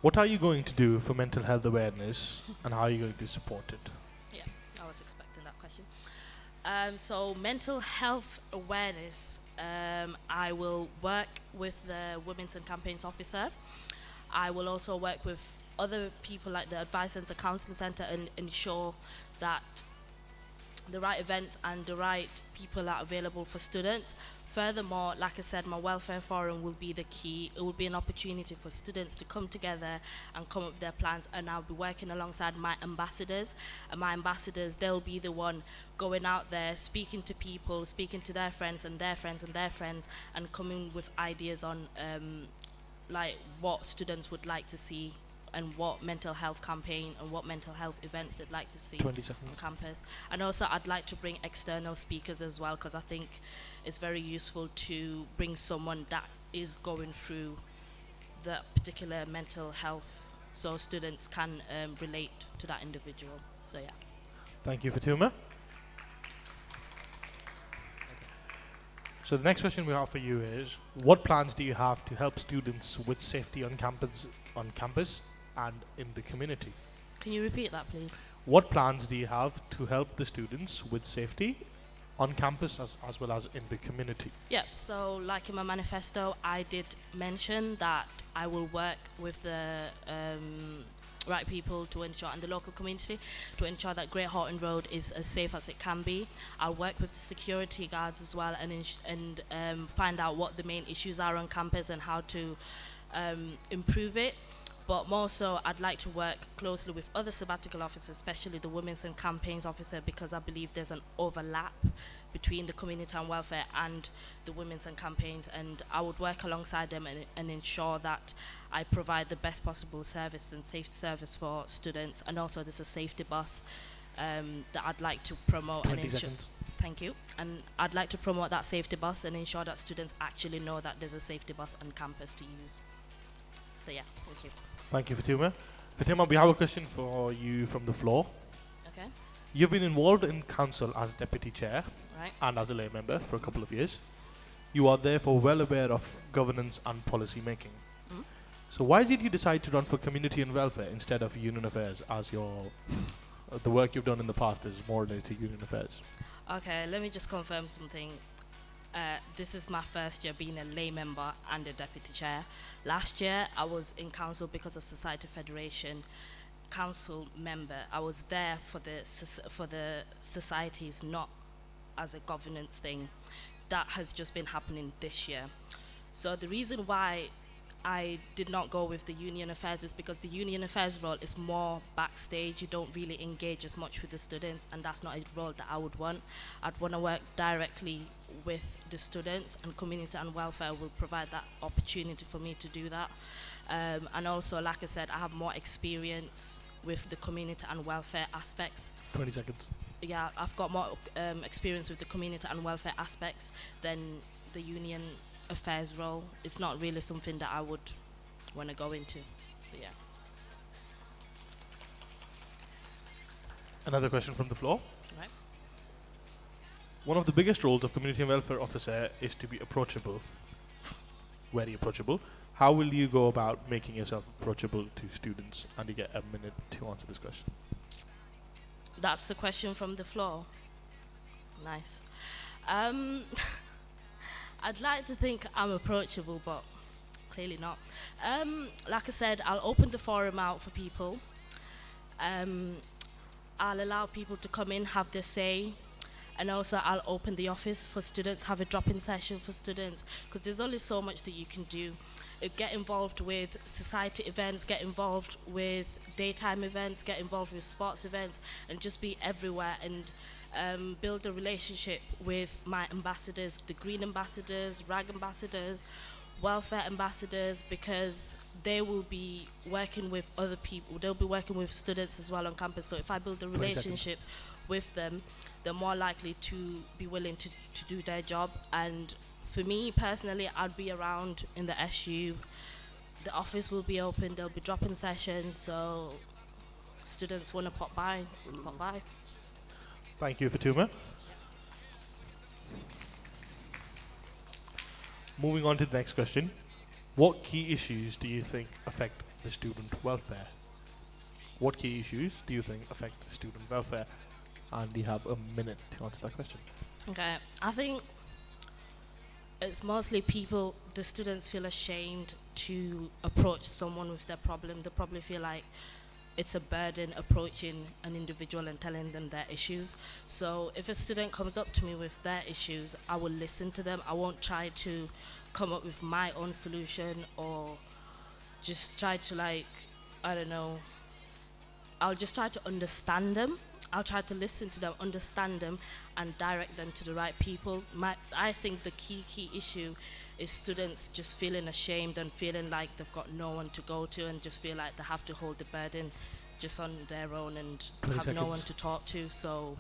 What are you going to do for mental health awareness, and how are you going to support it? Yeah, I was expecting that question. So mental health awareness, I will work with the Women's and Campaigns Officer. I will also work with other people like the Advice Centre, Counselling Centre, and ensure that the right events and the right people are available for students. Furthermore, like I said, my welfare forum will be the key. It will be an opportunity for students to come together and come up with their plans, and I'll be working alongside my ambassadors. And my ambassadors, they'll be the one going out there, speaking to people, speaking to their friends and their friends and their friends, and coming with ideas on like what students would like to see, and what mental health campaign and what mental health events they'd like to see 20 seconds. on campus. And also I'd like to bring external speakers as well, because I think it's very useful to bring someone that is going through the particular mental health, so students can relate to that individual. So yeah. Thank you, Fatuma. So the next question we have for you is, what plans do you have to help students with safety on campus and in the community? Can you repeat that, please? What plans do you have to help the students with safety on campus as well as in the community? Yep, so like in my manifesto, I did mention that I will work with the right people to ensure, and the local community, to ensure that Great Horton Road is as safe as it can be. I'll work with the security guards as well, and find out what the main issues are on campus and how to improve it. But more so, I'd like to work closely with other sabbatical officers, especially the Women's and Campaigns Officer, because I believe there's an overlap between the community and welfare and the Women's and Campaigns, and I would work alongside them and ensure that I provide the best possible service and safety service for students. And also there's a safety bus that I'd like to promote. 20 and ensure. seconds. Thank you. And I'd like to promote that safety bus and ensure that students actually know that there's a safety bus on campus to use. So yeah, thank you. Thank you, Fatuma. Fatuma, we have a question for you from the floor. Okay, You've been involved in council as deputy chair right. and as a lay member for a couple of years. You are therefore well aware of governance and policy making. Mm. So why did you decide to run for community and welfare instead of union affairs, as your the work you've done in the past is more related to union affairs? Okay, let me just confirm something. This is my first year being a lay member and a deputy chair. Last year, I was in council because of Society Federation council member. I was there for the societies, not as a governance thing. That has just been happening this year. So the reason why I did not go with the union affairs is because the union affairs role is more backstage. You don't really engage as much with the students, and that's not a role that I would want. I'd want to work directly with the students, and community and welfare will provide that opportunity for me to do that. And also, like I said, I have more experience with the community and welfare aspects. 20 seconds. Yeah, I've got more experience with the community and welfare aspects than the union affairs role. It's not really something that I would want to go into. But yeah. Another question from the floor. Right. One of the biggest roles of community and welfare officer is to be approachable. Very approachable. How will you go about making yourself approachable to students? And you get a minute to answer this question. That's the question from the floor. Nice. I'd like to think I'm approachable, but clearly not. Like I said, I'll open the forum out for people. I'll allow people to come in, have their say, and also I'll open the office for students, have a drop-in session for students, because there's only so much that you can do. get involved with society events, get involved with daytime events, get involved with sports events, and just be everywhere and build a relationship with my ambassadors, the green ambassadors, rag ambassadors, welfare ambassadors, because they will be working with other people. They'll be working with students as well on campus. So if I build a 20 seconds. relationship with them, they're more likely to be willing to do their job. And for me personally, I'd be around in the SU. The office will be open, they'll be dropping sessions, so students want to pop by, pop by. Thank you, Fatuma. Moving on to the next question. What key issues do you think affect the student welfare? What key issues do you think affect the student welfare? And you have a minute to answer that question. Okay, I think it's mostly people, the students feel ashamed to approach someone with their problem. They probably feel like it's a burden approaching an individual and telling them their issues. So if a student comes up to me with their issues, I will listen to them. I won't try to come up with my own solution or just try to, like, I don't know, I'll just try to understand them. I'll try to listen to them, understand them, and direct them to the right people. I think the key issue is students just feeling ashamed and feeling like they've got no one to go to and just feel like they have to hold the burden just on their own and 20 have no seconds. one to talk to. So,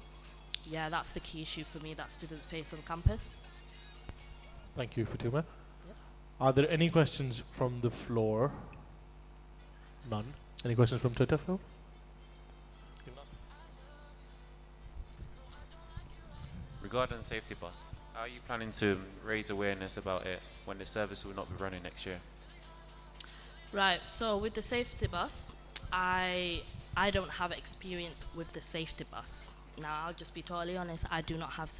yeah, that's the key issue for me that students face on campus. Thank you, Fatuma. Are there any questions from the floor? None. Any questions from Twitter, Phil? Regarding the safety bus, how are you planning to raise awareness about it when the service will not be running next year? Right, so with the safety bus, I don't have experience with the safety bus. Now, I'll just be totally honest, I don't have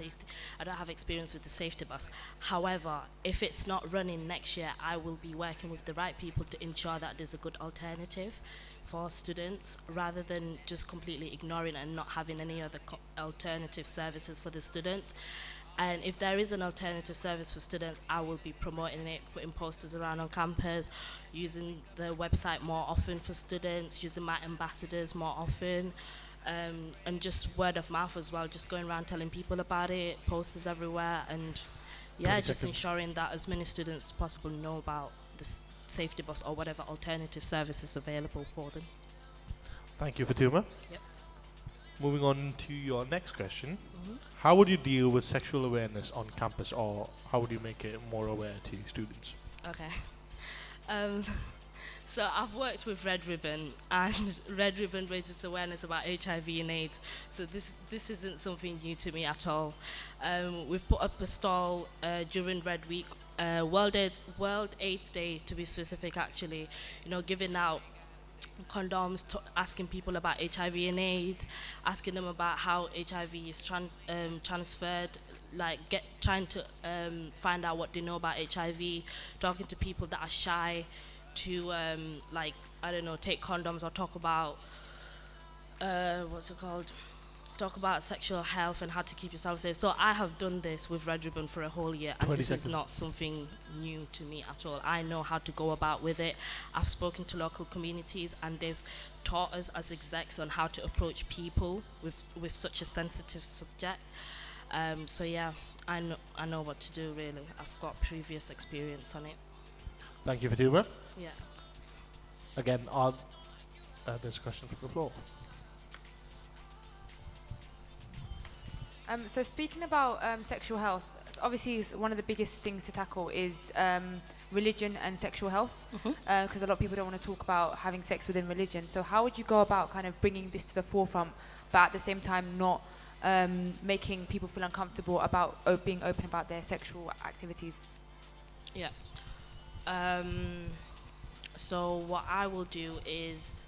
experience with the safety bus. However, if it's not running next year, I will be working with the right people to ensure that there's a good alternative for students, rather than just completely ignoring and not having any other alternative services for the students. And if there is an alternative service for students, I will be promoting it, putting posters around on campus, using the website more often for students, using my ambassadors more often, and just word of mouth as well, just going around telling people about it, posters everywhere, and yeah, 20 just seconds. ensuring that as many students as possible know about this safety bus or whatever alternative service is available for them. Thank you, Fatuma. Yep. Moving on to your next question. How would you deal with sexual awareness on campus, or how would you make it more aware to students? Okay. So I've worked with Red Ribbon, and Red Ribbon raises awareness about HIV and AIDS. So this isn't something new to me at all. We've put up a stall during Red Week, World AIDS Day to be specific. Actually, giving out condoms, asking people about HIV and AIDS, asking them about how HIV is transferred, trying to find out what they know about HIV, talking to people that are shy to take condoms or talk about talk about sexual health and how to keep yourself safe. So I have done this with Red Ribbon for a whole year, and 20 this is seconds. not something new to me at all. I know how to go about with it. I've spoken to local communities, and they've taught us as execs on how to approach people with such a sensitive subject. So yeah, I know what to do, really. I've got previous experience on it. Thank you, Fatuma. Yeah. Again, there's a question from the floor. So speaking about sexual health, obviously one of the biggest things to tackle is religion and sexual health, because a lot of people don't want to talk about having sex within religion. So how would you go about kind of bringing this to the forefront, but at the same time not making people feel uncomfortable about being open about their sexual activities? Yeah. So what I will do is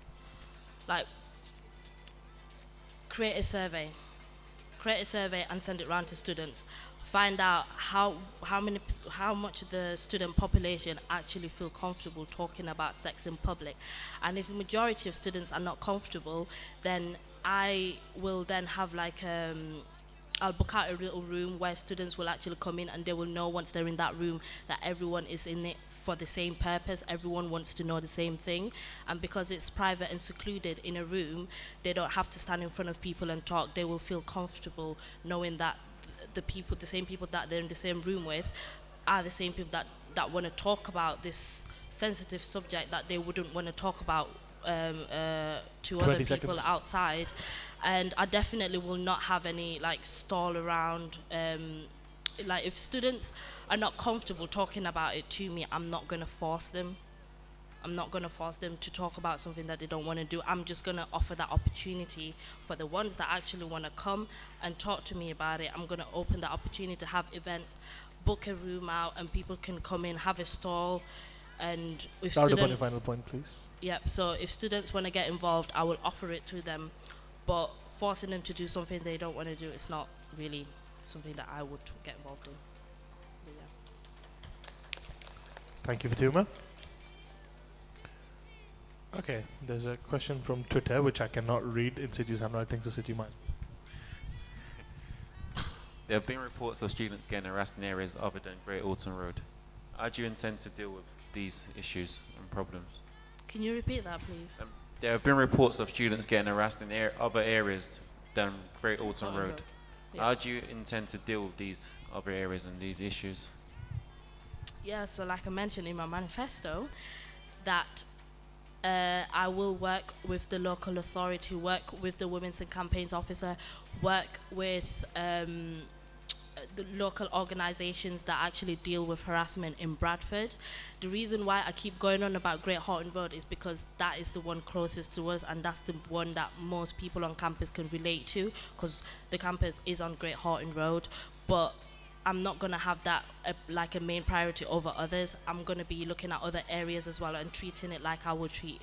create a survey and send it around to students. Find out how much the student population actually feel comfortable talking about sex in public. And if the majority of students are not comfortable, then I will then have I'll book out a little room where students will actually come in, and they will know once they're in that room that everyone is in it for the same purpose. Everyone wants to know the same thing, and because it's private and secluded in a room, they don't have to stand in front of people and talk. They will feel comfortable knowing that the same people that they're in the same room with are the same people that want to talk about this sensitive subject that they wouldn't want to talk about to other people seconds. outside. And I definitely will not have any stall around. If students are not comfortable talking about it to me, I'm not going to force them. I'm not going to force them to talk about something that they don't want to do. I'm just going to offer that opportunity for the ones that actually want to come and talk to me about it. I'm going to open that opportunity to have events, book a room out, and people can come in, have a stall. And if Start upon your students, final point, please. yep. So if students want to get involved, I will offer it to them. But forcing them to do something they don't want to do, it's not really something that I would get involved in. But yeah. Thank you, Fatuma. Okay, there's a question from Twitter which I cannot read in Siji's handwriting, so Siji might. There have been reports of students getting harassed in areas other than Great Alton Road. How do you intend to deal with these issues and problems? Can you repeat that, please? There have been reports of students getting harassed in other areas than Great Alton Alton Road. Road. Yeah. How do you intend to deal with these other areas and these issues? Yeah, so like I mentioned in my manifesto, that I will work with the local authority, work with the Women's and Campaigns Officer, work with the local organisations that actually deal with harassment in Bradford. The reason why I keep going on about Great Horton Road is because that is the one closest to us, and that's the one that most people on campus can relate to, because the campus is on Great Horton Road. But I'm not going to have that like a main priority over others. I'm going to be looking at other areas as well and treating it like I would treat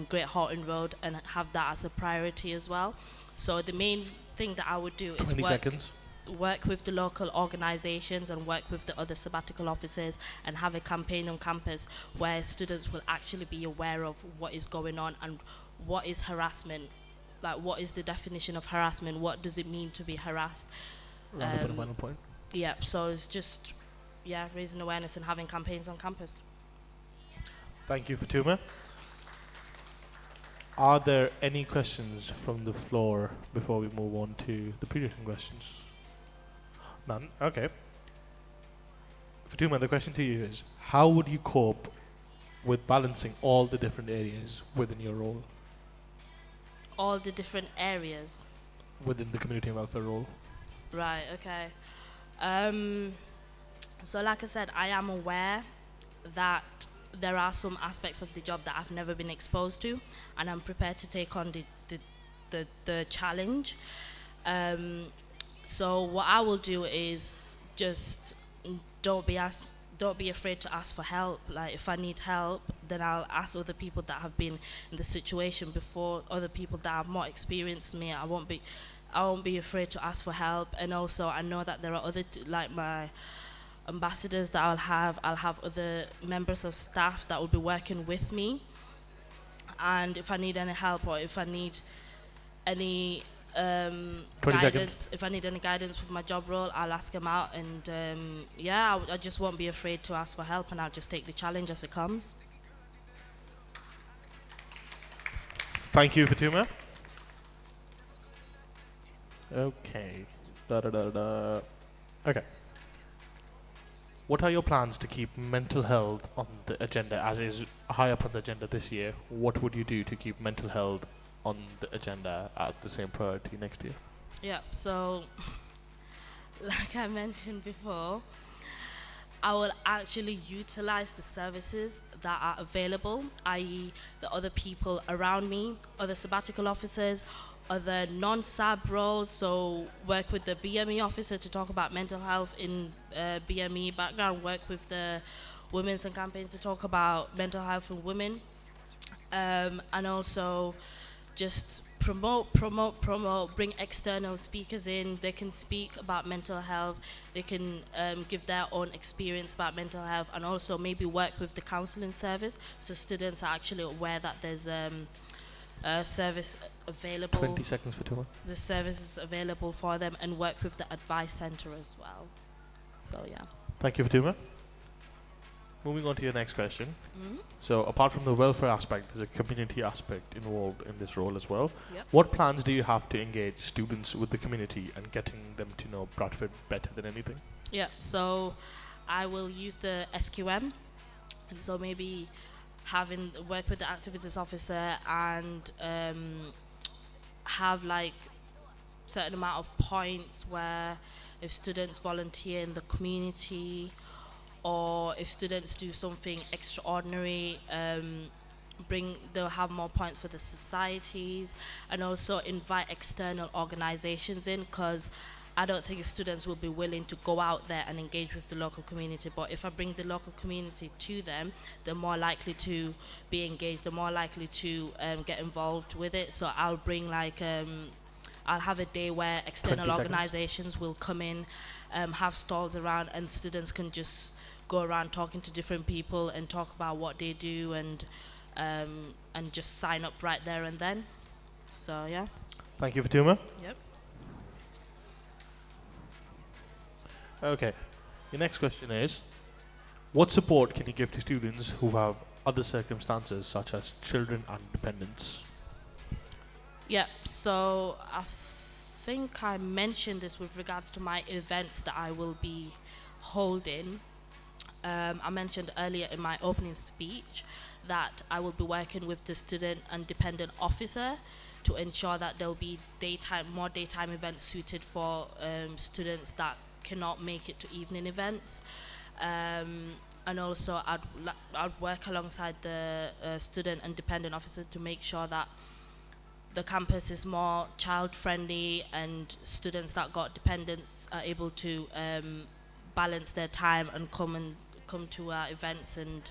Great Horton Road, and have that as a priority as well. So the main thing that I would do is 20 seconds. work with the local organisations and work with the other sabbatical officers and have a campaign on campus where students will actually be aware of what is going on and what is harassment, like what is the definition of harassment, what does it mean to be harassed. Round up on a final point. Yeah, so it's just, raising awareness and having campaigns on campus. Thank you, Fatuma. Are there any questions from the floor before we move on to the pre-written questions? None? Okay. Fatuma, the question to you is, how would you cope with balancing all the different areas within your role, All the different areas. within the community and welfare role? Right, okay. So like I said, I am aware that there are some aspects of the job that I've never been exposed to, and I'm prepared to take on the challenge. So what I will do is just don't be afraid to ask for help. Like if I need help, then I'll ask other people that have been in the situation before, other people that have more experienced than me. I won't be afraid to ask for help. And also I know that there are other like my ambassadors that I'll have other members of staff that will be working with me, and if I need any help or if I need any 20 guidance, seconds. if I need any guidance with my job role, I'll ask them out. And I just won't be afraid to ask for help, and I'll just take the challenge as it comes. Thank you, Fatuma. Okay. Okay. What are your plans to keep mental health on the agenda, as is high up on the agenda this year? What would you do to keep mental health on the agenda at the same priority next year? Yeah, so like I mentioned before, I will actually utilize the services that are available, i.e. the other people around me, other sabbatical officers, other non-SAB roles, so work with the BME officer to talk about mental health in BME background, work with the Women's and Campaigns to talk about mental health in women, and also just promote, bring external speakers in. They can speak about mental health, they can give their own experience about mental health, and also maybe work with the counselling service so students are actually aware that there's service available. 20 seconds, Fatuma. The service is available for them, and work with the advice centre as well. So yeah. Thank you, Fatuma. moving on to your next question. Mhm. So, apart from the welfare aspect, there's a community aspect involved in this role as well. Yep. What plans do you have to engage students with the community and getting them to know Bradford better than anything? Yeah, so I will use the SQM, and so maybe having work with the activities officer and have like certain amount of points where if students volunteer in the community or if students do something extraordinary, they'll have more points for the societies, and also invite external organizations in, because I don't think students will be willing to go out there and engage with the local community. But if I bring the local community to them, they're more likely to be engaged, they're more likely to get involved with it. So I'll bring like, I'll have a day where external 20 seconds. organizations will come in, have stalls around, and students can just go around talking to different people and talk about what they do, and just sign up right there and then. So yeah. Thank you, Fatuma. Yep. Okay. Your next question is, what support can you give to students who have other circumstances, such as children and dependents? Yeah, so I think I mentioned this with regards to my events that I will be holding. I mentioned earlier in my opening speech that I will be working with the student and dependent officer to ensure that there will be more daytime events suited for students that cannot make it to evening events. And also I'd work alongside the student and dependent officer to make sure that the campus is more child friendly and students that got dependents are able to balance their time and come to our events and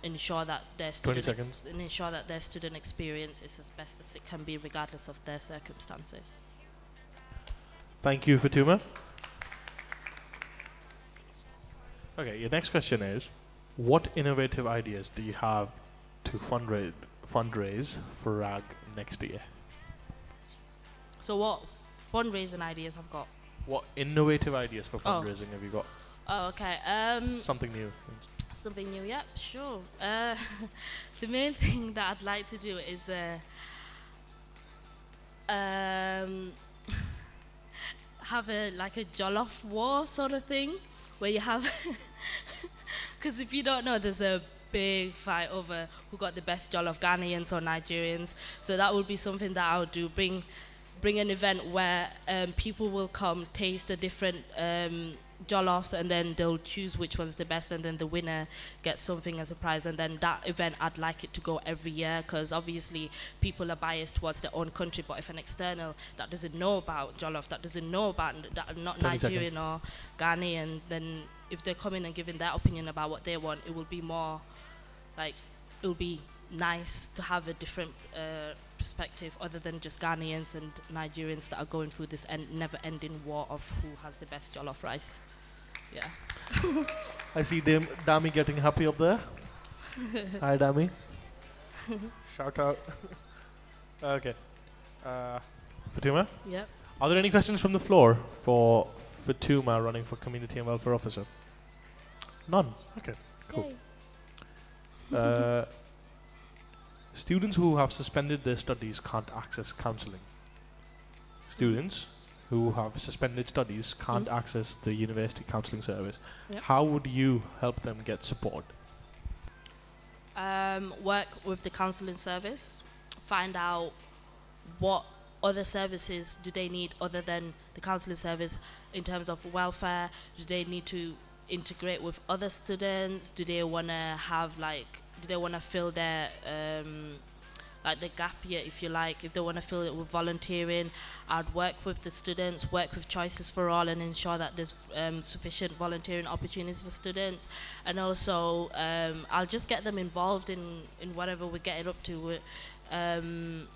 ensure that their 20 seconds. and ensure that their student experience is as best as it can be regardless of their circumstances. Thank you, Fatuma. Okay, your next question is, what innovative ideas do you have to fundraise for RAG next year? So what fundraising ideas I've got? What innovative ideas for Oh. fundraising have you got? Oh, okay. Something new. Something new, yeah, sure. The main thing that I'd like to do is have a jollof war sort of thing, where you have, because if you don't know, there's a big fight over who got the best jollof, Ghanaians or Nigerians. So that would be something that I would do. Bring an event where people will come, taste the different jollofs, and then they'll choose which one's the best, and then the winner gets something as a prize. And then that event, I'd like it to go every year, because obviously people are biased towards their own country. But if an external that doesn't know about jollof, that doesn't know about that not 20 Nigerian seconds. or Ghanaian, then if they come in and giving their opinion about what they want, it will be more like, it will be nice to have a different perspective other than just Ghanaians and Nigerians that are going through this never-ending war of who has the best jollof rice. Yeah. I see Dami getting happy up there. Hi, Dami. Shout out. Okay. Fatuma, Yep. are there any questions from the floor for Fatuma running for Community and Welfare Officer? None. Okay, cool. Students who have suspended their studies can't access counselling. Students who have suspended studies can't access the university counselling service. Yep. How would you help them get support? Work with the counselling service, find out what other services do they need other than the counselling service in terms of welfare. Do they need to integrate with other students? Do they want to fill their the gap year, if you like? If they want to fill it with volunteering, I'd work with the students, work with Choices for All, and ensure that there's sufficient volunteering opportunities for students. And also I'll just get them involved in whatever we're getting up to, and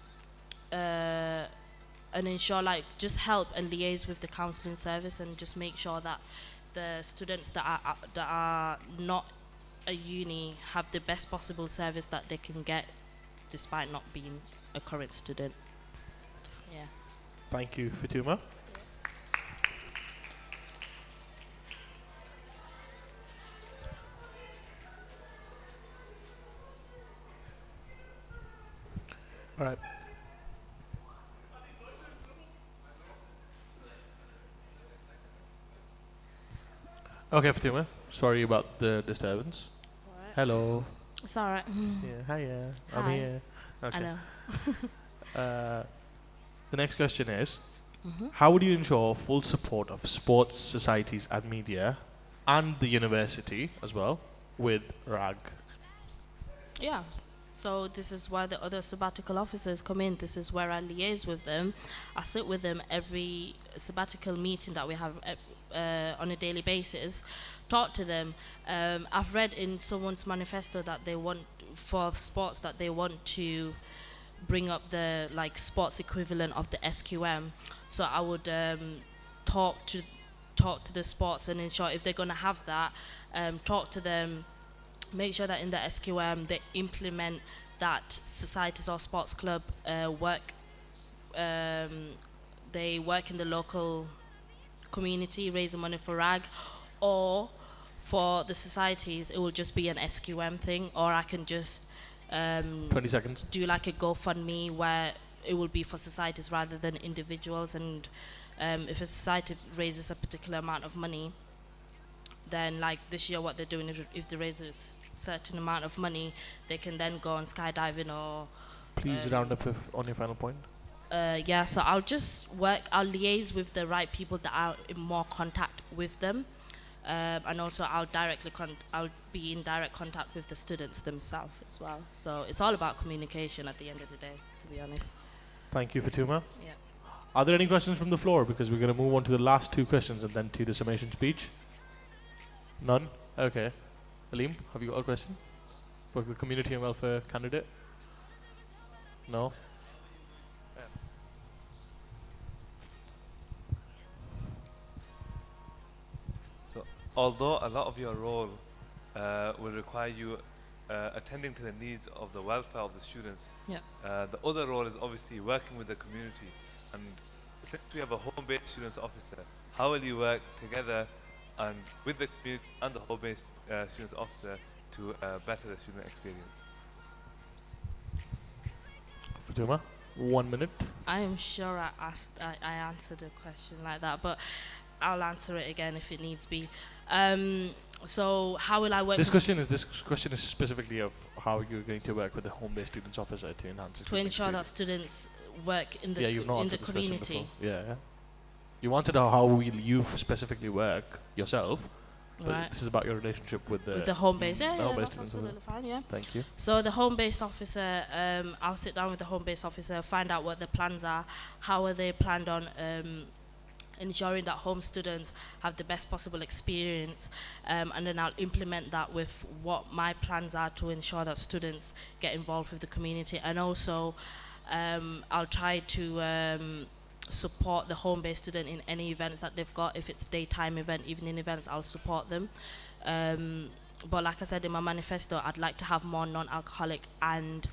ensure just help and liaise with the counselling service, and just make sure that the students that are not a uni have the best possible service that they can get, despite not being a current student. Yeah. Thank you, Fatuma. All right. Okay, Fatima. Sorry about the disturbance. Alright. Hello. It's alright. Yeah. Hiya. I'm Hi. here. Okay. I know. The next question is, Mhm. how would you ensure full support of sports, societies and media and the university as well with RAG? Yeah. So this is why the other sabbatical officers come in. This is where I liaise with them. I sit with them every sabbatical meeting that we have on a daily basis, talk to them. I've read in someone's manifesto that they want, for sports, that they want to bring up the like sports equivalent of the SQM. So I would talk to the sports and ensure if they're going to have that, talk to them, make sure that in the SQM they implement that societies or sports club work. They work in the local community, raising money for RAG, or for the societies it will just be an SQM thing, or I can just 20 seconds. do like a GoFundMe where it will be for societies rather than individuals, and if a society raises a particular amount of money, then like this year what they're doing, if they raise a certain amount of money, they can then go on skydiving or Please round up on your final point. yeah, so I'll liaise with the right people that are in more contact with them, and also I'll be in direct contact with the students themselves as well. So it's all about communication at the end of the day, to be honest. Thank you, Fatuma. Yeah. Are there any questions from the floor? Because we're going to move on to the last two questions and then to the summation speech. None? Okay. Aleem, have you got a question for the community and welfare candidate? No? So, although a lot of your role will require you attending to the needs of the welfare of the students, Yeah. the other role is obviously working with the community. And since we have a home-based students officer, how will you work together and with the community and the home-based students officer to better the student experience? Fatuma, 1 minute. I am sure I answered a question like that, but I'll answer it again if it needs be. So how will I work This question is specifically of how you're going to work with the home-based students officer to enhance the to student ensure that experience. students work in the You've not in the answered this question community? before. Yeah. You answered how will you specifically work yourself, but Right. this is about your relationship with the home-based, yeah, home-based that's students absolutely officer. fine, yeah. Thank you. So the home-based officer, I'll sit down with the home-based officer, find out what the plans are, how are they planned on ensuring that home students have the best possible experience, and then I'll implement that with what my plans are to ensure that students get involved with the community, and also I'll try to support the home-based student in any events that they've got. If it's daytime event, evening events, I'll support them. But like I said in my manifesto, I'd like to have more non-alcoholic and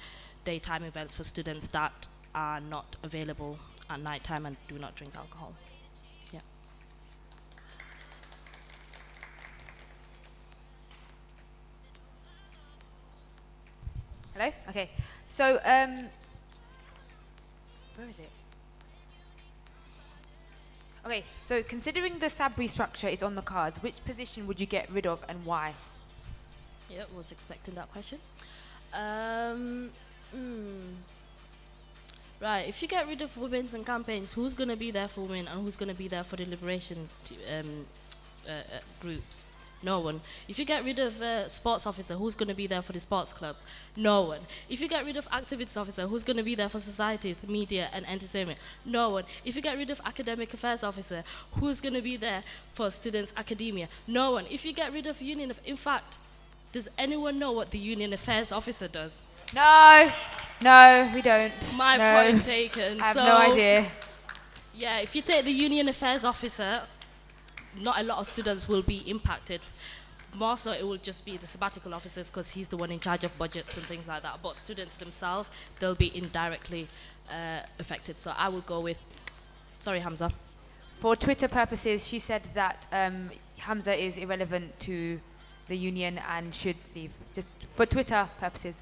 daytime events for students that are not available at night time and do not drink alcohol. Yeah. Hello? Okay. So, where is it? Okay, so considering the SAB restructure is on the cards, which position would you get rid of and why? Yeah, was expecting that question. Right, if you get rid of women's and campaigns, who's going to be there for women and who's going to be there for the liberation groups? No one. If you get rid of sports officer, who's going to be there for the sports clubs? No one. If you get rid of activities officer, who's going to be there for societies, media and entertainment? No one. If you get rid of academic affairs officer, who's going to be there for students, academia? No one. If you get rid of union in fact, does anyone know what the union affairs officer does? No, no, we don't. My No. point taken. I have So, no idea. Yeah, if you take the union affairs officer, not a lot of students will be impacted. More so, it will just be the sabbatical officers because he's the one in charge of budgets and things like that. But students themselves, they'll be indirectly affected. So I would go with, sorry, Hamza. For Twitter purposes, she said that Hamza is irrelevant to the union and should leave. Just for Twitter purposes.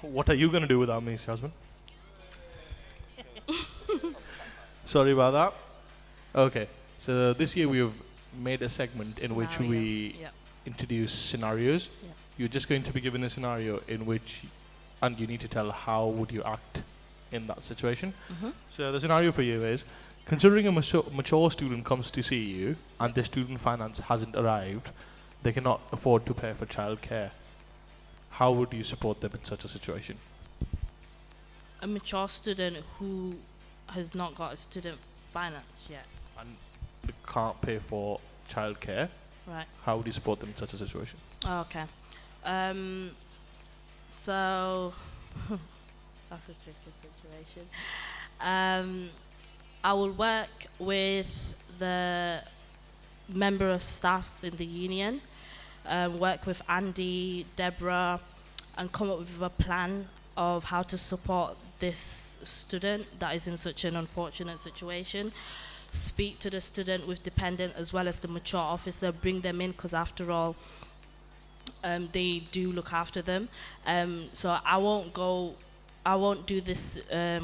What are you going to do without me, Jasmine? Sorry about that. Okay, so this year we have made a segment in which Scenario. we Yep. introduce scenarios. Yep. You're just going to be given a scenario in which, and you need to tell how would you act in that situation. Mhm. So the scenario for you is, considering a mature student comes to see you and their student finance hasn't arrived, they cannot afford to pay for childcare. How would you support them in such a situation? A mature student who has not got a student finance yet. And they can't pay for childcare. Right. How would you support them in such a situation? Okay. So that's a tricky situation. I will work with the member of staffs in the union, work with Andy, Deborah, and come up with a plan of how to support this student that is in such an unfortunate situation. Speak to the student with dependent as well as the mature officer, bring them in, because after all, they do look after them. So I won't do this,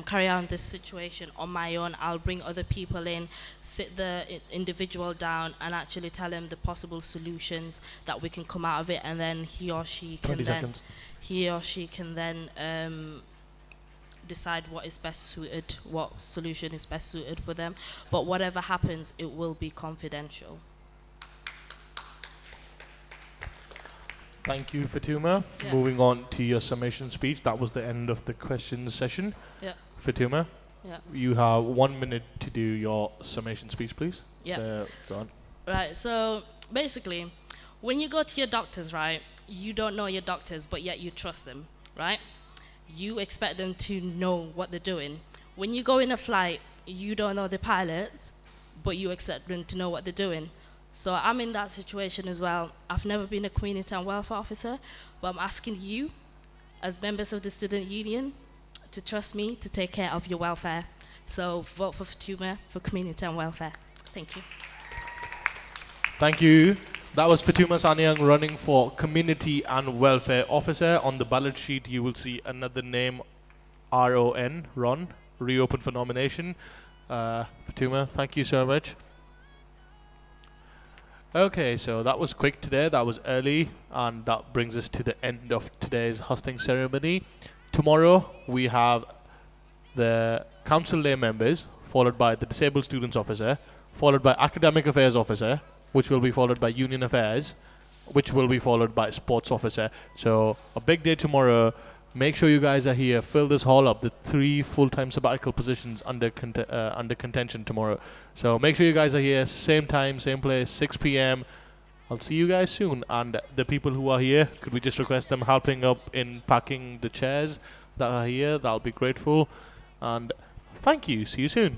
carry on this situation on my own. I'll bring other people in, sit the individual down and actually tell him the possible solutions that we can come out of it, and then he or she can 20 then seconds. decide what is best suited, what solution is best suited for them. But whatever happens, it will be confidential. Thank you, Fatuma. Yeah. Moving on to your summation speech. That was the end of the questions session. Yeah. Fatuma, Yeah. you have 1 minute to do your summation speech, please. Yeah. So, go on. Right, so basically, when you go to your doctors, right, you don't know your doctors, but yet you trust them, right? You expect them to know what they're doing. When you go in a flight, you don't know the pilots, but you expect them to know what they're doing. So I'm in that situation as well. I've never been a community and welfare officer, but I'm asking you, as members of the student union, to trust me to take care of your welfare. So vote for Fatuma for community and welfare. Thank you. Thank you. That was Fatuma Sanyang running for Community and Welfare Officer. On the ballot sheet, you will see another name, RON, Ron, reopen for nomination. Fatuma, thank you so much. Okay, so that was quick today, that was early, and that brings us to the end of today's Hustings ceremony. Tomorrow, we have the council lay members, followed by the disabled students officer, followed by academic affairs officer, which will be followed by union affairs, which will be followed by sports officer. So a big day tomorrow. Make sure you guys are here. Fill this hall up. The 3 full-time sabbatical positions under contention tomorrow. So make sure you guys are here. Same time, same place, 6 p.m. I'll see you guys soon. And the people who are here, could we just request them helping up in packing the chairs that are here? That'll be grateful. And thank you. See you soon.